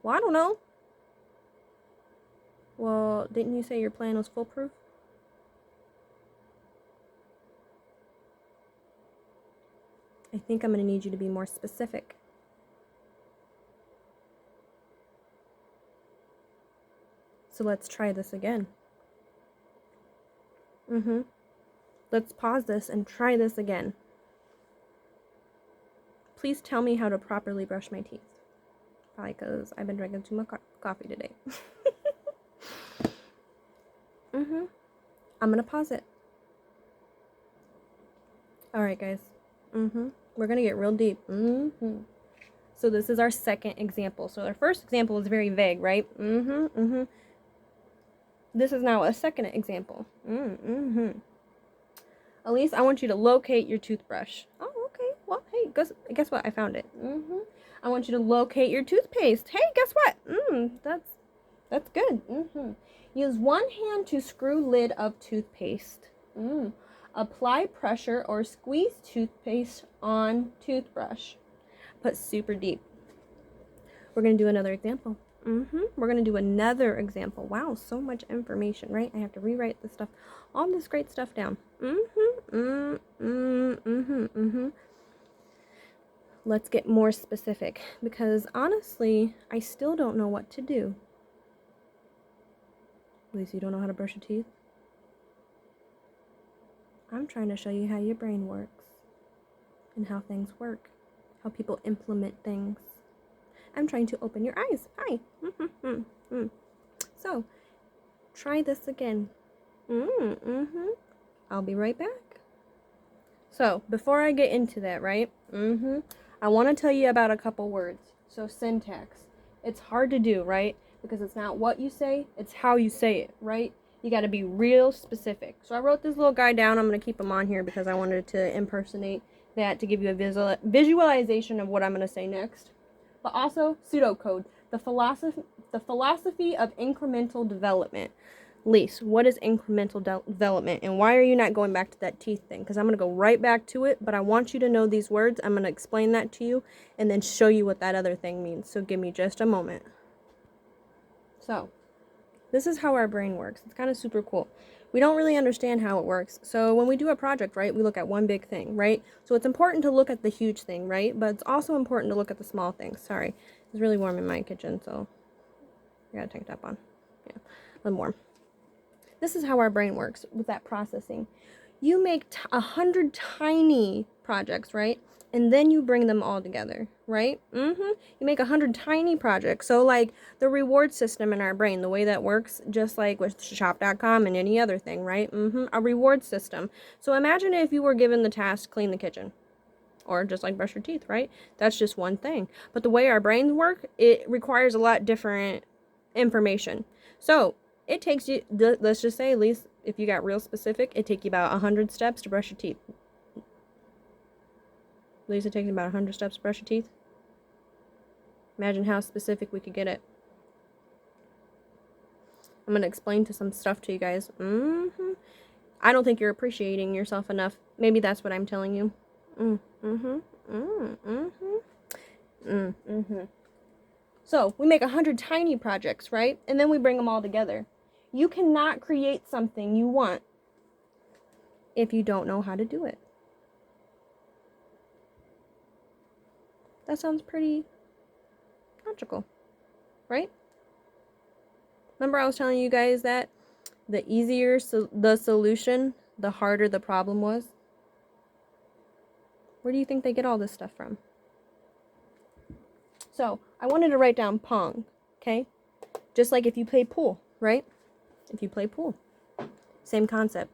[SPEAKER 1] Well, I don't know. Well, didn't you say your plan was foolproof? I think I'm going to need you to be more specific. So let's try this again. Let's pause this and try this again. Please tell me how to properly brush my teeth. Probably because I've been drinking too much coffee today. I'm going to pause it. Alright, guys. We're going to get real deep. So this is our second example. So our first example is very vague, right? This is now a second example. Elise, I want you to locate your toothbrush. Oh, okay. Well, hey, guess what? I found it. I want you to locate your toothpaste. Hey, guess what? That's good. Use one hand to screw lid of toothpaste. Apply pressure or squeeze toothpaste on toothbrush. Put super deep. We're going to do another example. We're going to do another example. Wow, so much information, right? I have to rewrite this stuff, all this great stuff down. Let's get more specific because honestly, I still don't know what to do. Lisa, you don't know how to brush your teeth? I'm trying to show you how your brain works and how things work, how people implement things. I'm trying to open your eyes. Hi. So, try this again. I'll be right back. So, before I get into that, right? I want to tell you about a couple words. So, syntax. It's hard to do, right? Because it's not what you say, it's how you say it, right? You got to be real specific. So, I wrote this little guy down. I'm going to keep him on here because I wanted to impersonate that to give you a visualization of what I'm going to say next. But also pseudocode, the philosophy of incremental development. Lise, what is incremental development, and why are you not going back to that teeth thing? Because I'm going to go right back to it, but I want you to know these words. I'm going to explain that to you and then show you what that other thing means. So give me just a moment. So, this is how our brain works. It's kind of super cool. We don't really understand how it works. So when we do a project, right, we look at one big thing, right? So it's important to look at the huge thing, right? But it's also important to look at the small things. Sorry, it's really warm in my kitchen, so I got a tank top on. Yeah, a little warm. This is how our brain works with that processing. You make 100 tiny projects, right? And then you bring them all together, right? You make 100 tiny projects. So like the reward system in our brain, the way that works, just like with shop.com and any other thing, right? A reward system. So imagine if you were given the task to clean the kitchen. Or just like brush your teeth, right? That's just one thing. But the way our brains work, it requires a lot different information. So it takes you, let's just say, at least if you got real specific, it takes you about 100 steps to brush your teeth. Lisa, it takes about 100 steps to brush your teeth. Imagine how specific we could get it. I'm going to explain some stuff to you guys. I don't think you're appreciating yourself enough. Maybe that's what I'm telling you. So we make 100 tiny projects, right? And then we bring them all together. You cannot create something you want if you don't know how to do it. That sounds pretty logical, right? Remember I was telling you guys that the easier the solution, the harder the problem was? Where do you think they get all this stuff from? So I wanted to write down Pong, okay? Just like if you play pool, right? If you play pool, same concept.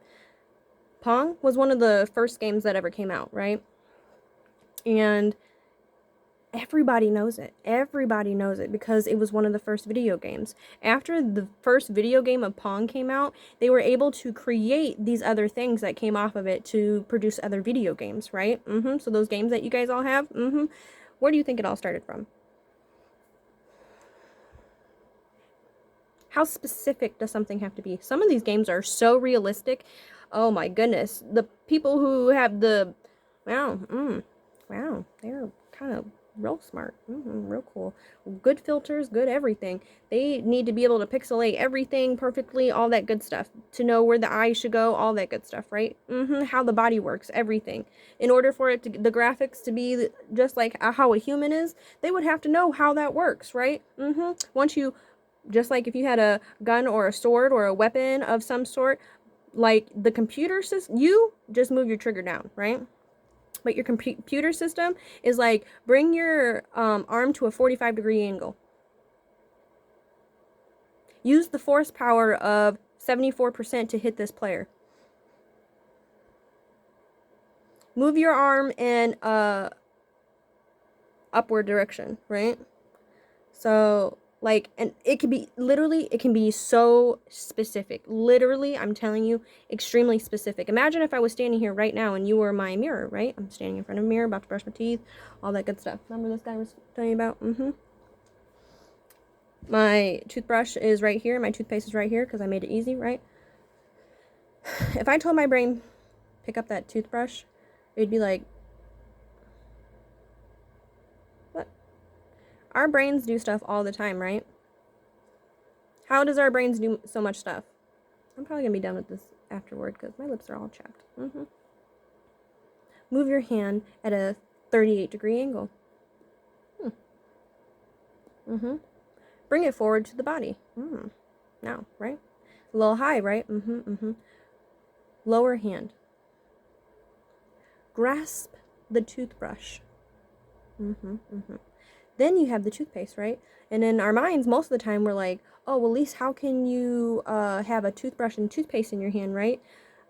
[SPEAKER 1] Pong was one of the first games that ever came out, right? And everybody knows it. Everybody knows it because it was one of the first video games. After the first video game of Pong came out, they were able to create these other things that came off of it to produce other video games, right? So those games that you guys all have, where do you think it all started from? How specific does something have to be? Some of these games are so realistic. Oh my goodness. The people who have the, wow, they're kind of real smart, real cool. Good filters, good everything. They need to be able to pixelate everything perfectly, all that good stuff. To know where the eyes should go, all that good stuff, right? How the body works, everything. In order for it to, the graphics to be just like how a human is, they would have to know how that works, right? Once you, just like if you had a gun or a sword or a weapon of some sort, like the computer system, you just move your trigger down, right? But your computer system is like, bring your arm to a 45-degree angle. Use the force power of 74% to hit this player. Move your arm in a upward direction, right? So like, and it can be literally, it can be so specific. Literally, I'm telling you, extremely specific. Imagine if I was standing here right now and you were my mirror, right? I'm standing in front of a mirror, about to brush my teeth, all that good stuff. Remember this guy was telling you about? My toothbrush is right here. My toothpaste is right here because I made it easy, right? If I told my brain, pick up that toothbrush, it'd be like, what? Our brains do stuff all the time, right? How does our brains do so much stuff? I'm probably going to be done with this afterward because my lips are all chapped. Move your hand at a 38-degree angle. Bring it forward to the body. Now, right? A little high, right? Lower hand. Grasp the toothbrush. Then you have the toothpaste, right? And in our minds, most of the time, we're like, oh, well, at least how can you have a toothbrush and toothpaste in your hand, right?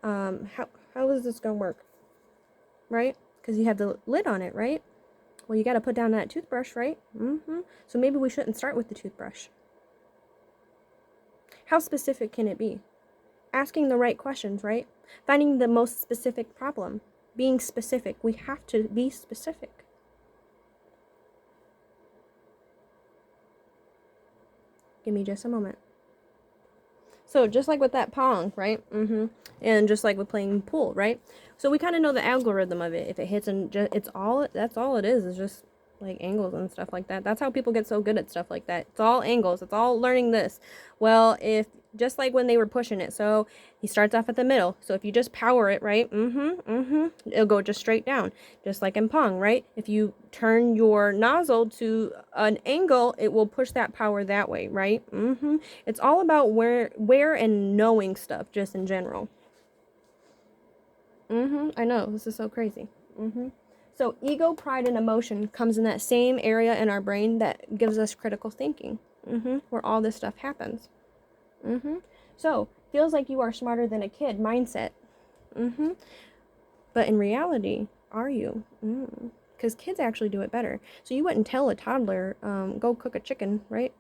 [SPEAKER 1] How is this going to work? Right? Because you have the lid on it, right? Well, you got to put down that toothbrush, right? So maybe we shouldn't start with the toothbrush. How specific can it be? Asking the right questions, right? Finding the most specific problem. Being specific. We have to be specific. Give me just a moment. So just like with that Pong, right? And just like with playing pool, right? So we kind of know the algorithm of it. If it hits and that's all it is just like angles and stuff like that. That's how people get so good at stuff like that. It's all angles. It's all learning this. Well, if just like when they were pushing it. So he starts off at the middle. So if you just power it, right? It'll go just straight down. Just like in Pong, right? If you turn your nozzle to an angle, it will push that power that way, right? It's all about where and knowing stuff just in general. I know, this is so crazy. So ego, pride, and emotion comes in that same area in our brain that gives us critical thinking, where all this stuff happens. So, feels like you are smarter than a kid mindset. But in reality, are you? Because kids actually do it better. So you wouldn't tell a toddler, go cook a chicken, right?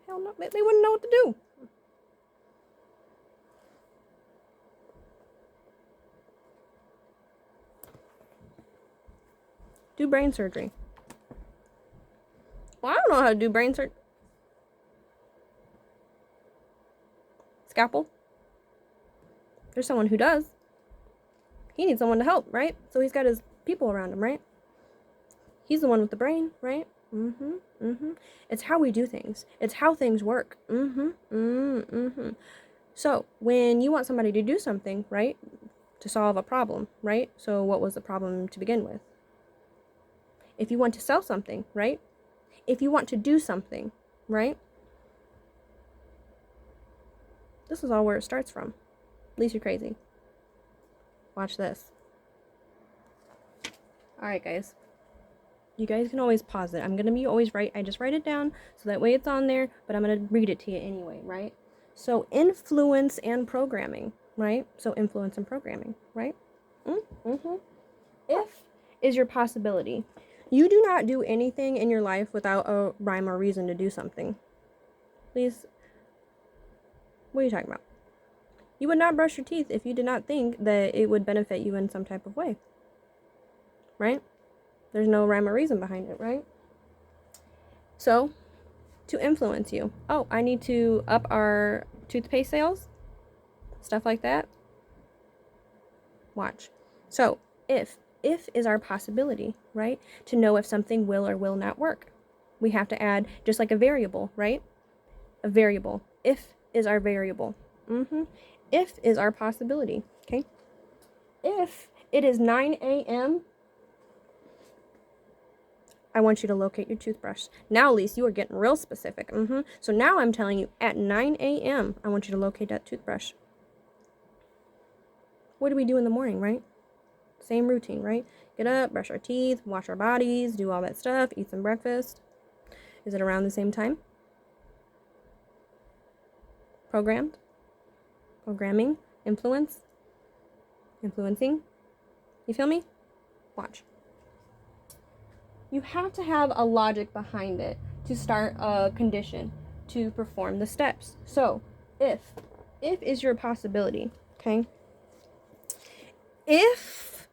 [SPEAKER 1] Hell no, they wouldn't know what to do. Do brain surgery. Well, I don't know how to do brain surgery. scalpel? There's someone who does. He needs someone to help, right? So he's got his people around him, right? He's the one with the brain, right? It's how we do things. It's how things work. So when you want somebody to do something, right? To solve a problem, right? So what was the problem to begin with? If you want to sell something, right? If you want to do something, right? This is all where it starts from. At least you're crazy. Watch this. Alright, guys. You guys can always pause it. I'm going to be always right. I just write it down so that way it's on there, but I'm going to read it to you anyway, right? So influence and programming, right? So influence and programming, right? If is your possibility. You do not do anything in your life without a rhyme or reason to do something. Please, what are you talking about? You would not brush your teeth if you did not think that it would benefit you in some type of way, right? There's no rhyme or reason behind it, right? So, to influence you. Oh, I need to up our toothpaste sales? Stuff like that. Watch. So, if is our possibility, right? To know if something will or will not work. We have to add just like a variable, right? A variable. If is our variable. If is our possibility, okay? If it is 9 a.m., I want you to locate your toothbrush. Now, Elise, you are getting real specific. So now I'm telling you, at 9 a.m., I want you to locate that toothbrush. What do we do in the morning, right? Same routine, right? Get up, brush our teeth, wash our bodies, do all that stuff, eat some breakfast. Is it around the same time? Programmed? Programming? Influence? Influencing? You feel me? Watch. You have to have a logic behind it to start a condition to perform the steps. So, if is your possibility, okay? If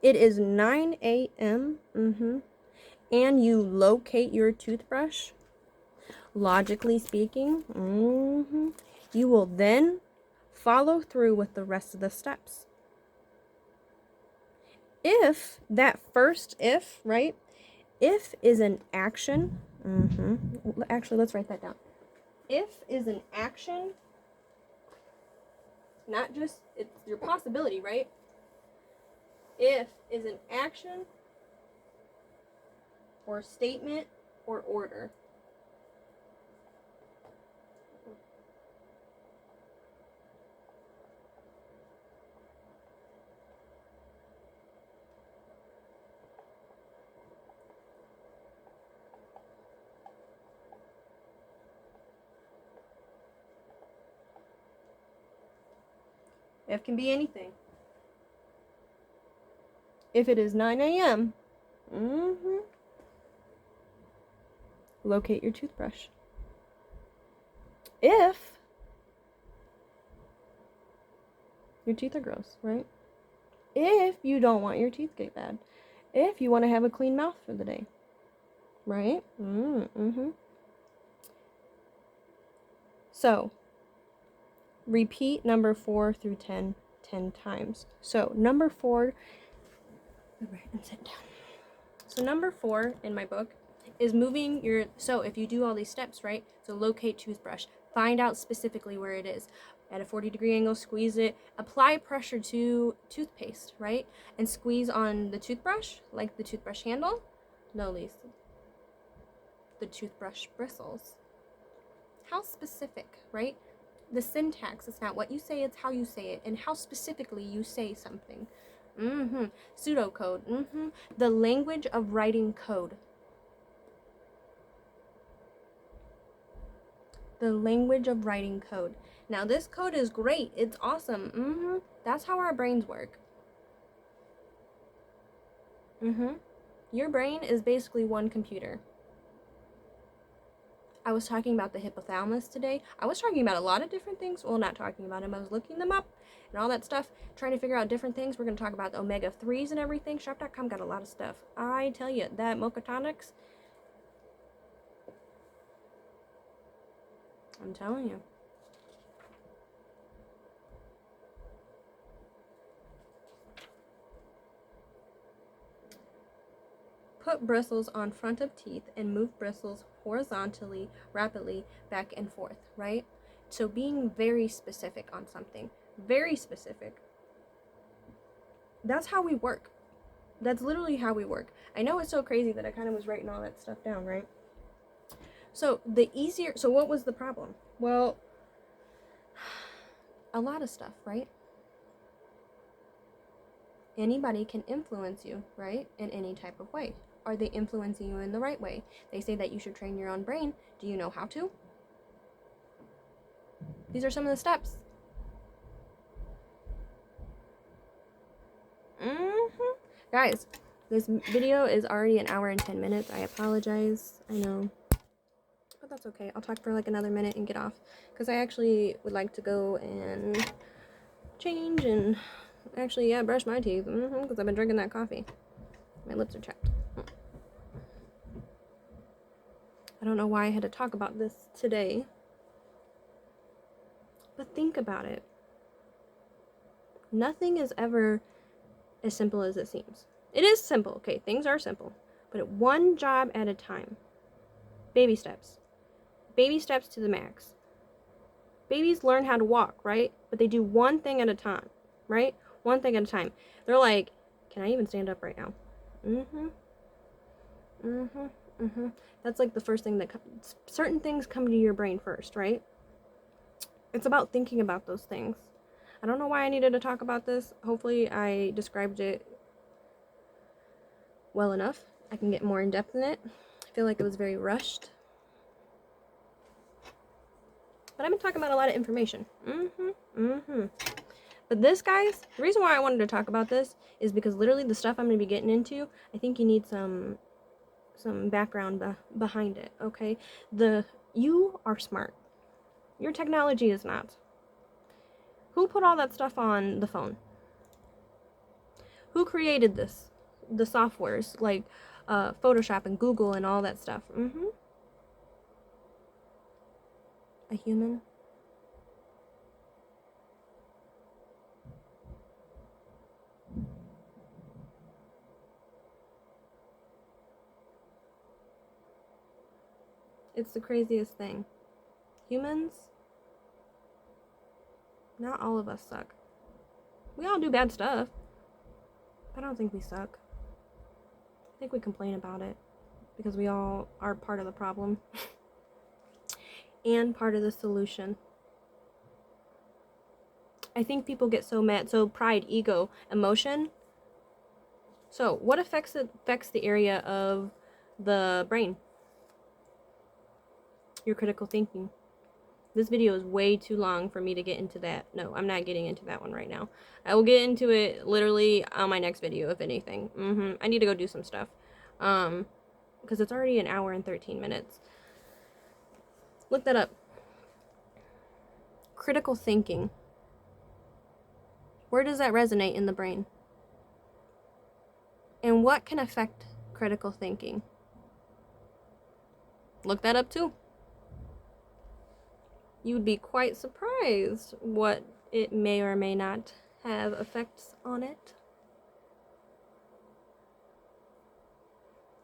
[SPEAKER 1] it is 9 a.m., and you locate your toothbrush, logically speaking, you will then follow through with the rest of the steps. If that first if, right? If is an action. Actually, let's write that down. If is an action, not just, it's your possibility, right? If is an action or statement or order. If can be anything. If it is 9 a.m., locate your toothbrush. If your teeth are gross, right? If you don't want your teeth to get bad. If you want to have a clean mouth for the day, right? So, repeat number 4 through 10 times. So, number 4, right, and sit down. So, number 4 in my book is moving your, so if you do all these steps, right? So, locate toothbrush, find out specifically where it is. At a 40-degree angle, squeeze it, apply pressure to toothpaste, right? And squeeze on the toothbrush, like the toothbrush handle. No, Lisa. The toothbrush bristles. How specific, right? The syntax is not what you say, it's how you say it, and how specifically you say something. Pseudocode. The language of writing code. The language of writing code. Now, this code is great. It's awesome. That's how our brains work. Your brain is basically one computer. I was talking about the hypothalamus today. I was talking about a lot of different things. Well, not talking about them. I was looking them up and all that stuff, trying to figure out different things. We're going to talk about the omega-3s and everything. Shop.com got a lot of stuff. I tell you, that mocatonix, I'm telling you. Put bristles on front of teeth and move bristles horizontally, rapidly, back and forth, right? So being very specific on something, very specific. That's how we work. That's literally how we work. I know it's so crazy that I kind of was writing all that stuff down, right? So what was the problem? Well, a lot of stuff, right? Anybody can influence you, right? In any type of way. Are they influencing you in the right way? They say that you should train your own brain. Do you know how to? These are some of the steps. Guys, this video is already an hour and 10 minutes. I apologize. I know. But that's okay. I'll talk for like another minute and get off. Because I actually would like to go and change and actually, yeah, brush my teeth. Because I've been drinking that coffee. My lips are chapped. I don't know why I had to talk about this today. But think about it. Nothing is ever as simple as it seems. It is simple, okay, things are simple, but one job at a time. Baby steps. Baby steps to the max. Babies learn how to walk, right? But they do one thing at a time, right? One thing at a time. They're like, can I even stand up right now? That's like the first thing that comes. Certain things come to your brain first, right? It's about thinking about those things. I don't know why I needed to talk about this. Hopefully I described it well enough. I can get more in depth in it. I feel like it was very rushed. But I've been talking about a lot of information. But this, guys, the reason why I wanted to talk about this is because literally the stuff I'm going to be getting into, I think you need some background behind it, okay? You are smart. Your technology is not. Who put all that stuff on the phone? Who created this? The softwares like Photoshop and Google and all that stuff. A human. It's the craziest thing. Humans, not all of us suck. We all do bad stuff. I don't think we suck. I think we complain about it because we all are part of the problem and part of the solution. I think people get so mad, so pride, ego, emotion. So what affects the area of the brain? Your critical thinking. This video is way too long for me to get into that. No, I'm not getting into that one right now. I will get into it literally on my next video, if anything. I need to go do some stuff. Because it's already an hour and 13 minutes. Look that up. Critical thinking. Where does that resonate in the brain? And what can affect critical thinking? Look that up too. You would be quite surprised what it may or may not have effects on it.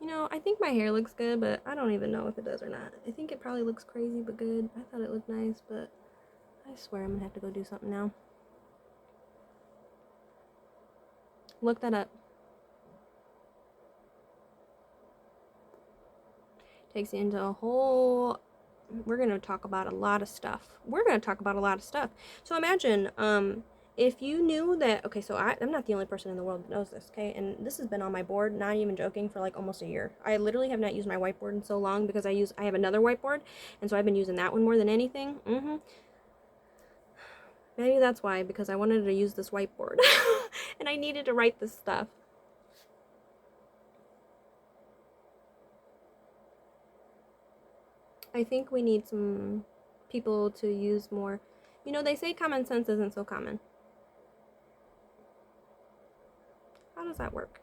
[SPEAKER 1] You know, I think my hair looks good, but I don't even know if it does or not. I think it probably looks crazy but good. I thought it looked nice, but I swear I'm gonna have to go do something now. Look that up. Takes you into a whole... We're going to talk about a lot of stuff. So imagine, if you knew that... Okay, so I'm not the only person in the world that knows this, okay? And this has been on my board, not even joking, for like almost a year. I literally have not used my whiteboard in so long because I have another whiteboard, and so I've been using that one more than anything. Maybe that's why, because I wanted to use this whiteboard. And I needed to write this stuff. I think we need some people to use more. You know, they say common sense isn't so common. How does that work?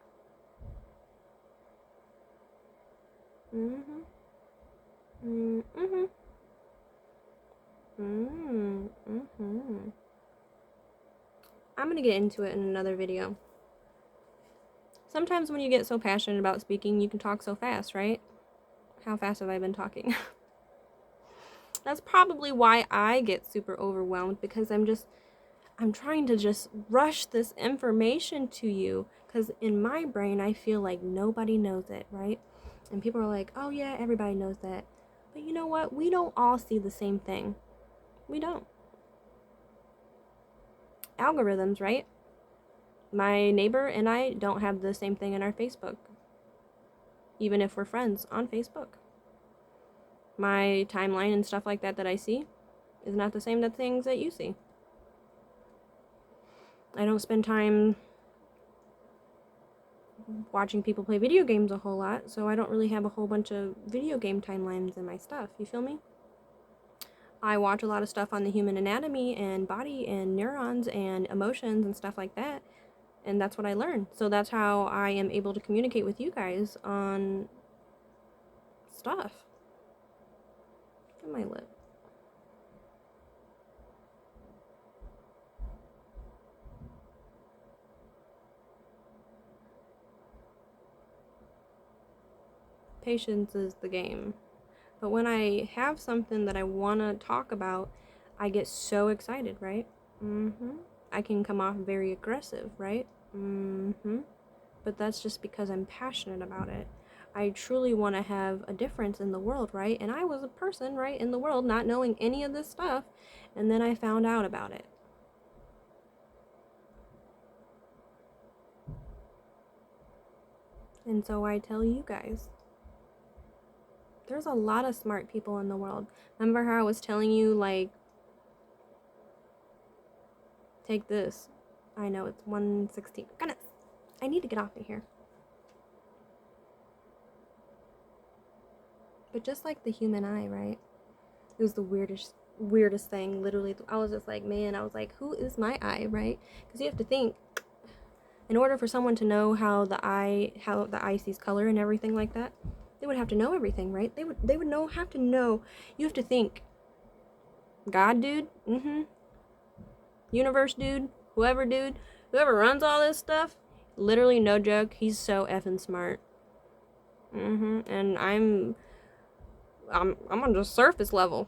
[SPEAKER 1] I'm gonna get into it in another video. Sometimes when you get so passionate about speaking, you can talk so fast, right? How fast have I been talking? That's probably why I get super overwhelmed, because I'm trying to just rush this information to you, because in my brain I feel like nobody knows it, right? And people are like, oh yeah, everybody knows that. But you know what? We don't all see the same thing. We don't. Algorithms, right? My neighbor and I don't have the same thing in our Facebook, even if we're friends on Facebook. My timeline and stuff like that I see is not the same that things that you see. I don't spend time watching people play video games a whole lot, so I don't really have a whole bunch of video game timelines in my stuff. You feel me? I watch a lot of stuff on the human anatomy and body and neurons and emotions and stuff like that, and that's what I learn. So that's how I am able to communicate with you guys on stuff. Look at my lip. Patience is the game. But when I have something that I want to talk about, I get so excited, right? I can come off very aggressive, right? But that's just because I'm passionate about it. I truly want to have a difference in the world, right? And I was a person, right, in the world not knowing any of this stuff, and then I found out about it. And so I tell you guys, there's a lot of smart people in the world. Remember how I was telling you, like, take this. I know it's 1:16. Goodness, I need to get off of here. But just like the human eye, right? It was the weirdest thing. Literally, I was just like, man, I was like, who is my eye, right? Because you have to think, in order for someone to know how the eye sees color and everything like that, they would have to know everything, right? They would have to know. You have to think, God, dude, universe, dude, whoever runs all this stuff, literally, no joke, he's so effing smart. And I'm on the surface level.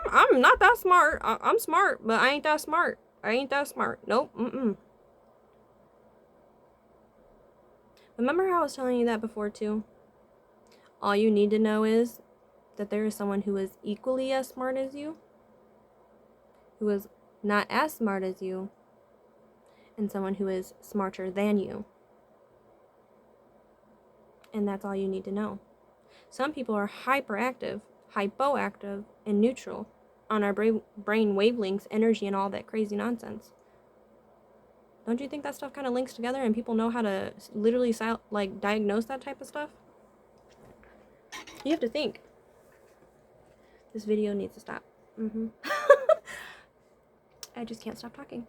[SPEAKER 1] I'm not that smart. I'm smart, but I ain't that smart. Nope. Remember how I was telling you that before too? All you need to know is that there is someone who is equally as smart as you, who is not as smart as you, and someone who is smarter than you. And that's all you need to know. Some people are hyperactive, hypoactive, and neutral on our brain wavelengths, energy, and all that crazy nonsense. Don't you think that stuff kind of links together and people know how to literally like diagnose that type of stuff? You have to think. This video needs to stop. I just can't stop talking.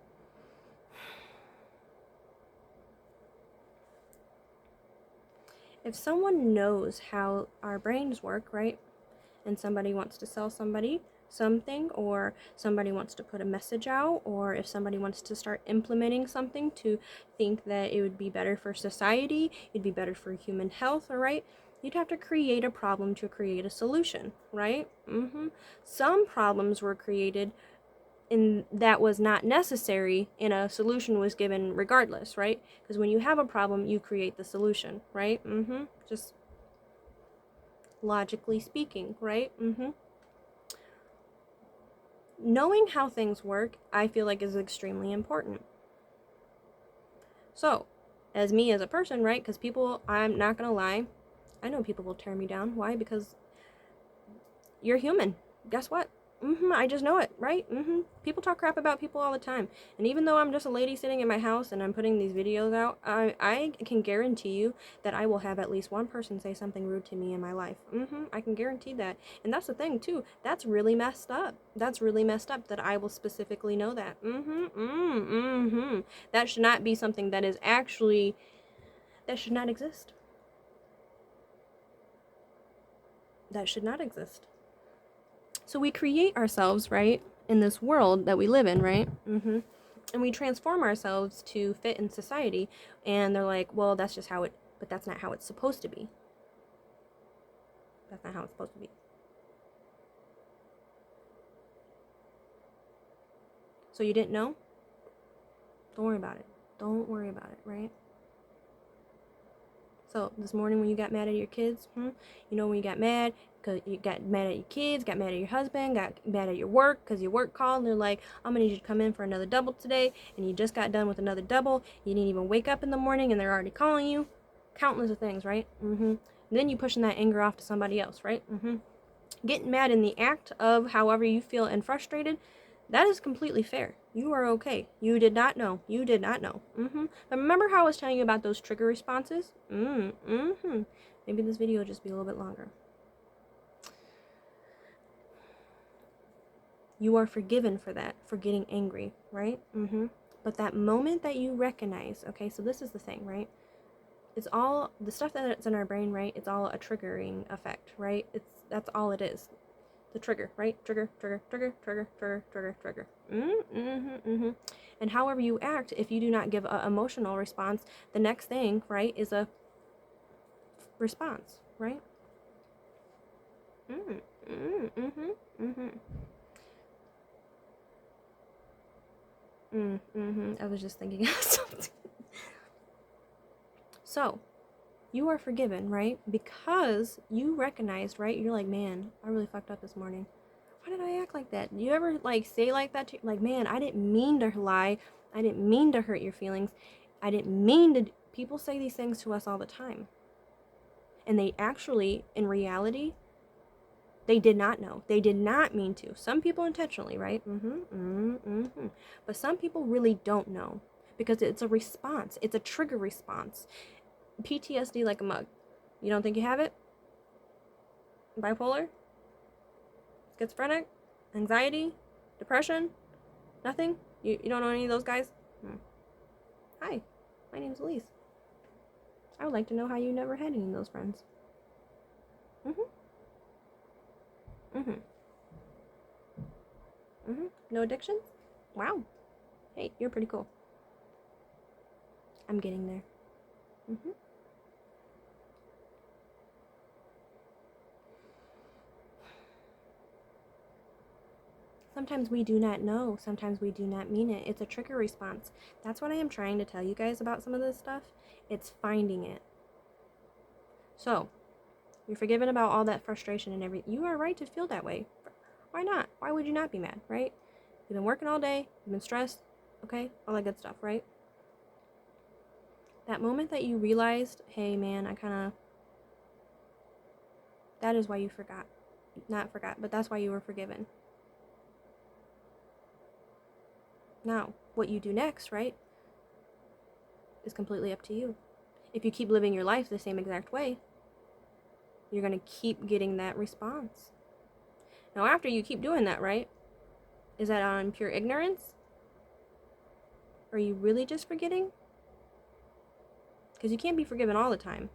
[SPEAKER 1] If someone knows how our brains work, right, and somebody wants to sell somebody something, or somebody wants to put a message out, or if somebody wants to start implementing something to think that it would be better for society, it'd be better for human health, all right, you'd have to create a problem to create a solution, right? Some problems were created and that was not necessary, and a solution was given regardless, right? Because when you have a problem, you create the solution, right? Just logically speaking, right? Knowing how things work, I feel like, is extremely important. So, as me as a person, right? Because people, I'm not gonna lie, I know people will tear me down. Why? Because you're human. Guess what? I just know it, right? People talk crap about people all the time. And even though I'm just a lady sitting in my house and I'm putting these videos out, I can guarantee you that I will have at least one person say something rude to me in my life. I can guarantee that. And that's the thing, too. That's really messed up. That's really messed up that I will specifically know that. That should not be something that is actually, that should not exist. That should not exist. So we create ourselves, right, in this world that we live in, right? And we transform ourselves to fit in society, and they're like, well, that's just how it, but that's not how it's supposed to be. That's not how it's supposed to be. So you didn't know? Don't worry about it. Don't worry about it, right? So this morning when you got mad at your kids, you know, when you got mad because you got mad at your kids, got mad at your husband, got mad at your work because your work called and they're like, I'm gonna need you to come in for another double today, and you just got done with another double, you didn't even wake up in the morning and they're already calling you. Countless of things, right? And then you pushing that anger off to somebody else, right? Getting mad in the act of however you feel and frustrated, that is completely fair. You are okay. You did not know. You did not know. But remember how I was telling you about those trigger responses? Maybe this video will just be a little bit longer. You are forgiven for that, for getting angry, right? But that moment that you recognize, okay, so this is the thing, right? It's all the stuff that's in our brain, right? It's all a triggering effect, right? That's all it is. The trigger, right? Trigger. And however you act, if you do not give an emotional response, the next thing, right, is a response, right? I was just thinking of something. So, you are forgiven, right? Because you recognized, right? You're like, man, I really fucked up this morning. Why did I act like that? Do you ever like say like that to, like, man, I didn't mean to lie. I didn't mean to hurt your feelings. I didn't mean to. People say these things to us all the time. And they actually, in reality, they did not know. They did not mean to. Some people intentionally, right? But some people really don't know because it's a response. It's a trigger response. PTSD like a mug. You don't think you have it? Bipolar? Schizophrenic? Anxiety? Depression? Nothing? You don't know any of those guys? Hi, my name's Elise. I would like to know how you never had any of those friends. No addictions? Wow. Hey, you're pretty cool. I'm getting there. Sometimes we do not know. Sometimes we do not mean it. It's a trigger response. That's what I am trying to tell you guys about some of this stuff. It's finding it. So, you're forgiven about all that frustration and everything. You are right to feel that way. Why not? Why would you not be mad, right? You've been working all day. You've been stressed. Okay? All that good stuff, right? That moment that you realized, hey man, that is why you forgot. Not forgot, but that's why you were forgiven. Now, what you do next, right, is completely up to you. If you keep living your life the same exact way, you're going to keep getting that response. Now, after you keep doing that, right, is that on pure ignorance? Are you really just forgetting? Because you can't be forgiven all the time.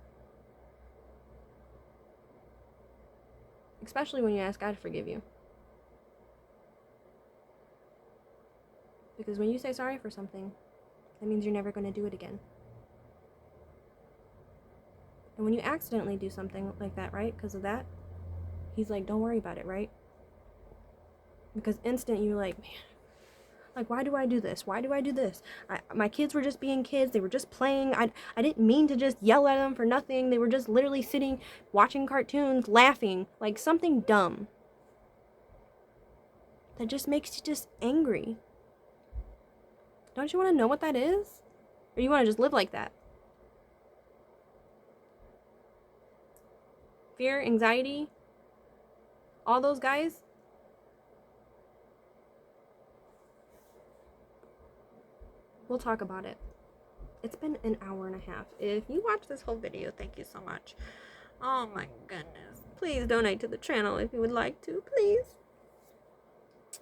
[SPEAKER 1] Especially when you ask God to forgive you. Because when you say sorry for something, that means you're never going to do it again. And when you accidentally do something like that, right, because of that, he's like, don't worry about it, right? Because instant you're like, man, like, why do I do this? Why do I do this? My kids were just being kids. They were just playing. I didn't mean to just yell at them for nothing. They were just literally sitting, watching cartoons, laughing, like something dumb. That just makes you just angry. Don't you want to know what that is? Or you want to just live like that? Fear, anxiety, all those guys? We'll talk about it. It's been an hour and a half. If you watched this whole video, thank you so much. Oh my goodness. Please donate to the channel if you would like to, please.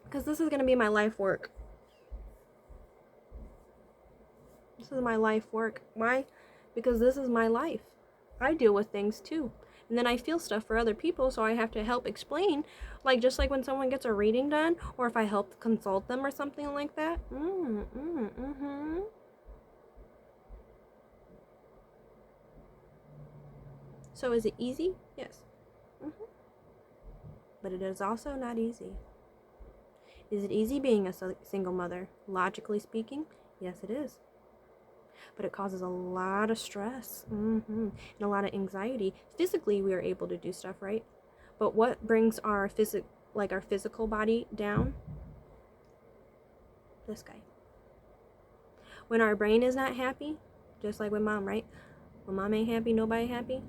[SPEAKER 1] Because this is going to be my life work. This is my life work. Why? Because this is my life. I deal with things too. And then I feel stuff for other people, so I have to help explain, like just like when someone gets a reading done, or if I help consult them or something like that. So is it easy? Yes. But it is also not easy. Is it easy being a single mother? Logically speaking, yes, it is. But it causes a lot of stress and a lot of anxiety. Physically, we are able to do stuff, right? But what brings our physical body down? This guy. When our brain is not happy, just like with mom, right? When mom ain't happy, nobody happy.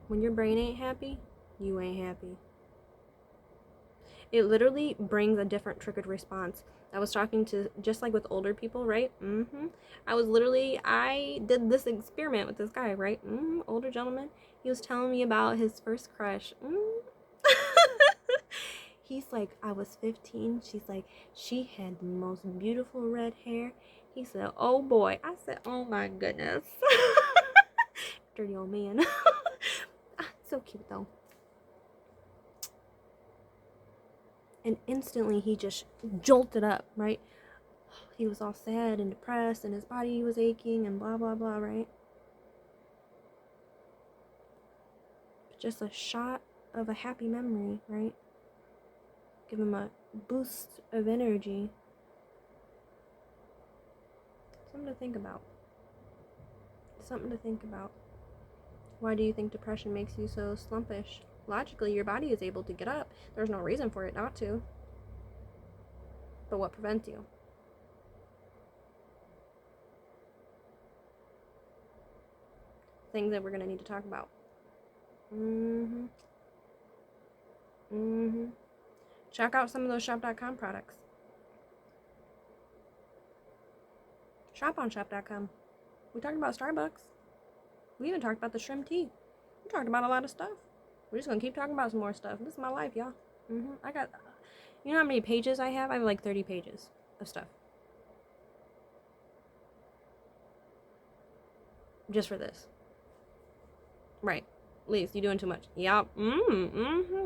[SPEAKER 1] When your brain ain't happy, you ain't happy. It literally brings a different triggered response. I was talking to, just like with older people, right? I did this experiment with this guy, right? Older gentleman. He was telling me about his first crush. He's like, I was 15. She's like, she had the most beautiful red hair. He said, oh boy. I said, oh my goodness. Dirty old man. So cute though. And instantly he just jolted up, right? He was all sad and depressed and his body was aching and blah blah blah, right? Just a shot of a happy memory, right? Give him a boost of energy. Something to think about. Something to think about. Why do you think depression makes you so slumpish? Logically, your body is able to get up. There's no reason for it not to. But what prevents you? Things that we're going to need to talk about. Check out some of those shop.com products. Shop on shop.com. We talked about Starbucks. We even talked about the shrimp tea. We talked about a lot of stuff. We're just gonna keep talking about some more stuff. This is my life, y'all. I got, you know how many pages I have? I have like 30 pages of stuff. Just for this. Right. Lise, you doing too much. Yup.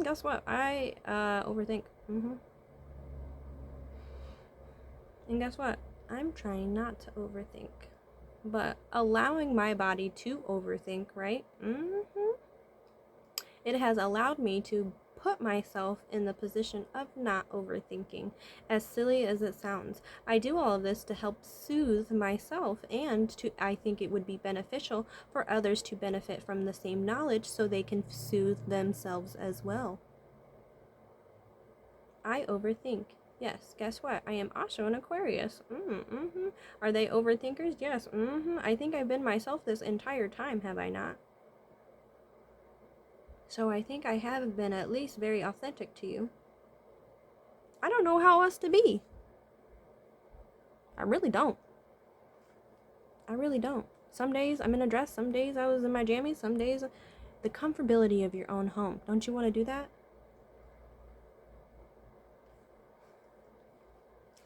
[SPEAKER 1] Guess what? I overthink. And guess what? I'm trying not to overthink. But allowing my body to overthink, right? It has allowed me to put myself in the position of not overthinking, as silly as it sounds. I do all of this to help soothe myself, and I think it would be beneficial for others to benefit from the same knowledge so they can soothe themselves as well. I overthink. Yes, guess what? I am also an Aquarius. Are they overthinkers? Yes. I think I've been myself this entire time, have I not? So I think I have been at least very authentic to you. I don't know how else to be. I really don't. Some days I'm in a dress, some days I was in my jammies, some days the comfortability of your own home. Don't you want to do that?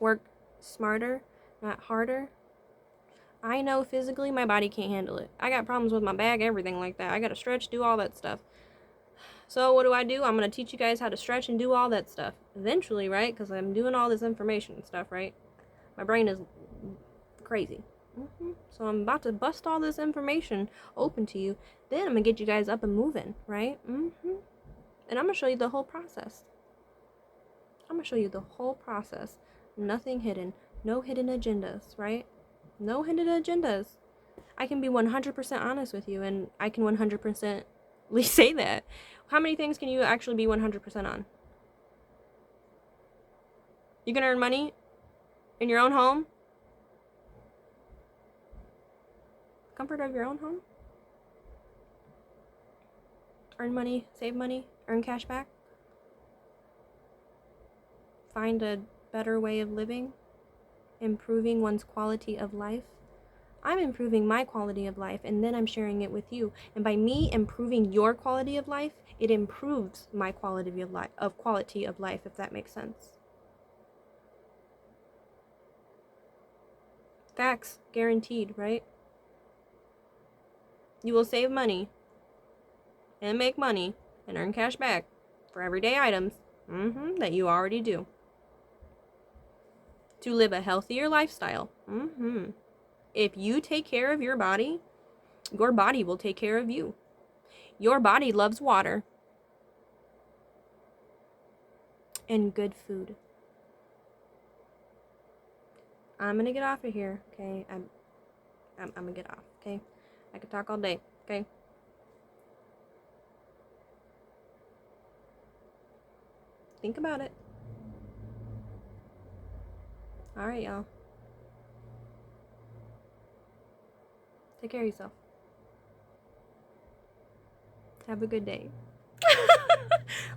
[SPEAKER 1] Work smarter, not harder. I know physically my body can't handle it. I got problems with my back, everything like that. I got to stretch, do all that stuff. So what do? I'm going to teach you guys how to stretch and do all that stuff. Eventually, right? Because I'm doing all this information and stuff, right? My brain is crazy. So I'm about to bust all this information open to you. Then I'm going to get you guys up and moving, right? And I'm going to show you the whole process. Nothing hidden. No hidden agendas, right? No hidden agendas. I can be 100% honest with you, and I can 100% say that. How many things can you actually be 100% on? You can earn money in your own home? Comfort of your own home? Earn money, save money, earn cash back? Find a better way of living? Improving one's quality of life? I'm improving my quality of life, and then I'm sharing it with you. And by me improving your quality of life, it improves my quality of life, if that makes sense. Facts, guaranteed, right? You will save money and make money and earn cash back for everyday items that you already do. To live a healthier lifestyle. If you take care of your body will take care of you. Your body loves water and good food. I'm gonna get off of here, okay? I'm gonna get off, okay? I could talk all day, okay? Think about it. All right, y'all. Take care of yourself. Have a good day.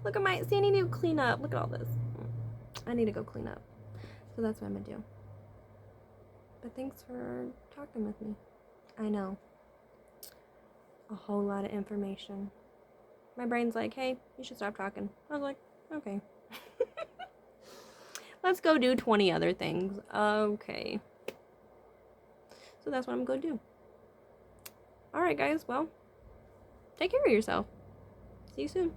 [SPEAKER 1] Look at my, see, I need to clean up. Look at all this. I need to go clean up. So that's what I'm gonna do. But thanks for talking with me. I know. A whole lot of information. My brain's like, hey, you should stop talking. I was like, okay. Let's go do 20 other things. Okay. So that's what I'm gonna do. Alright, guys. Well, take care of yourself. See you soon.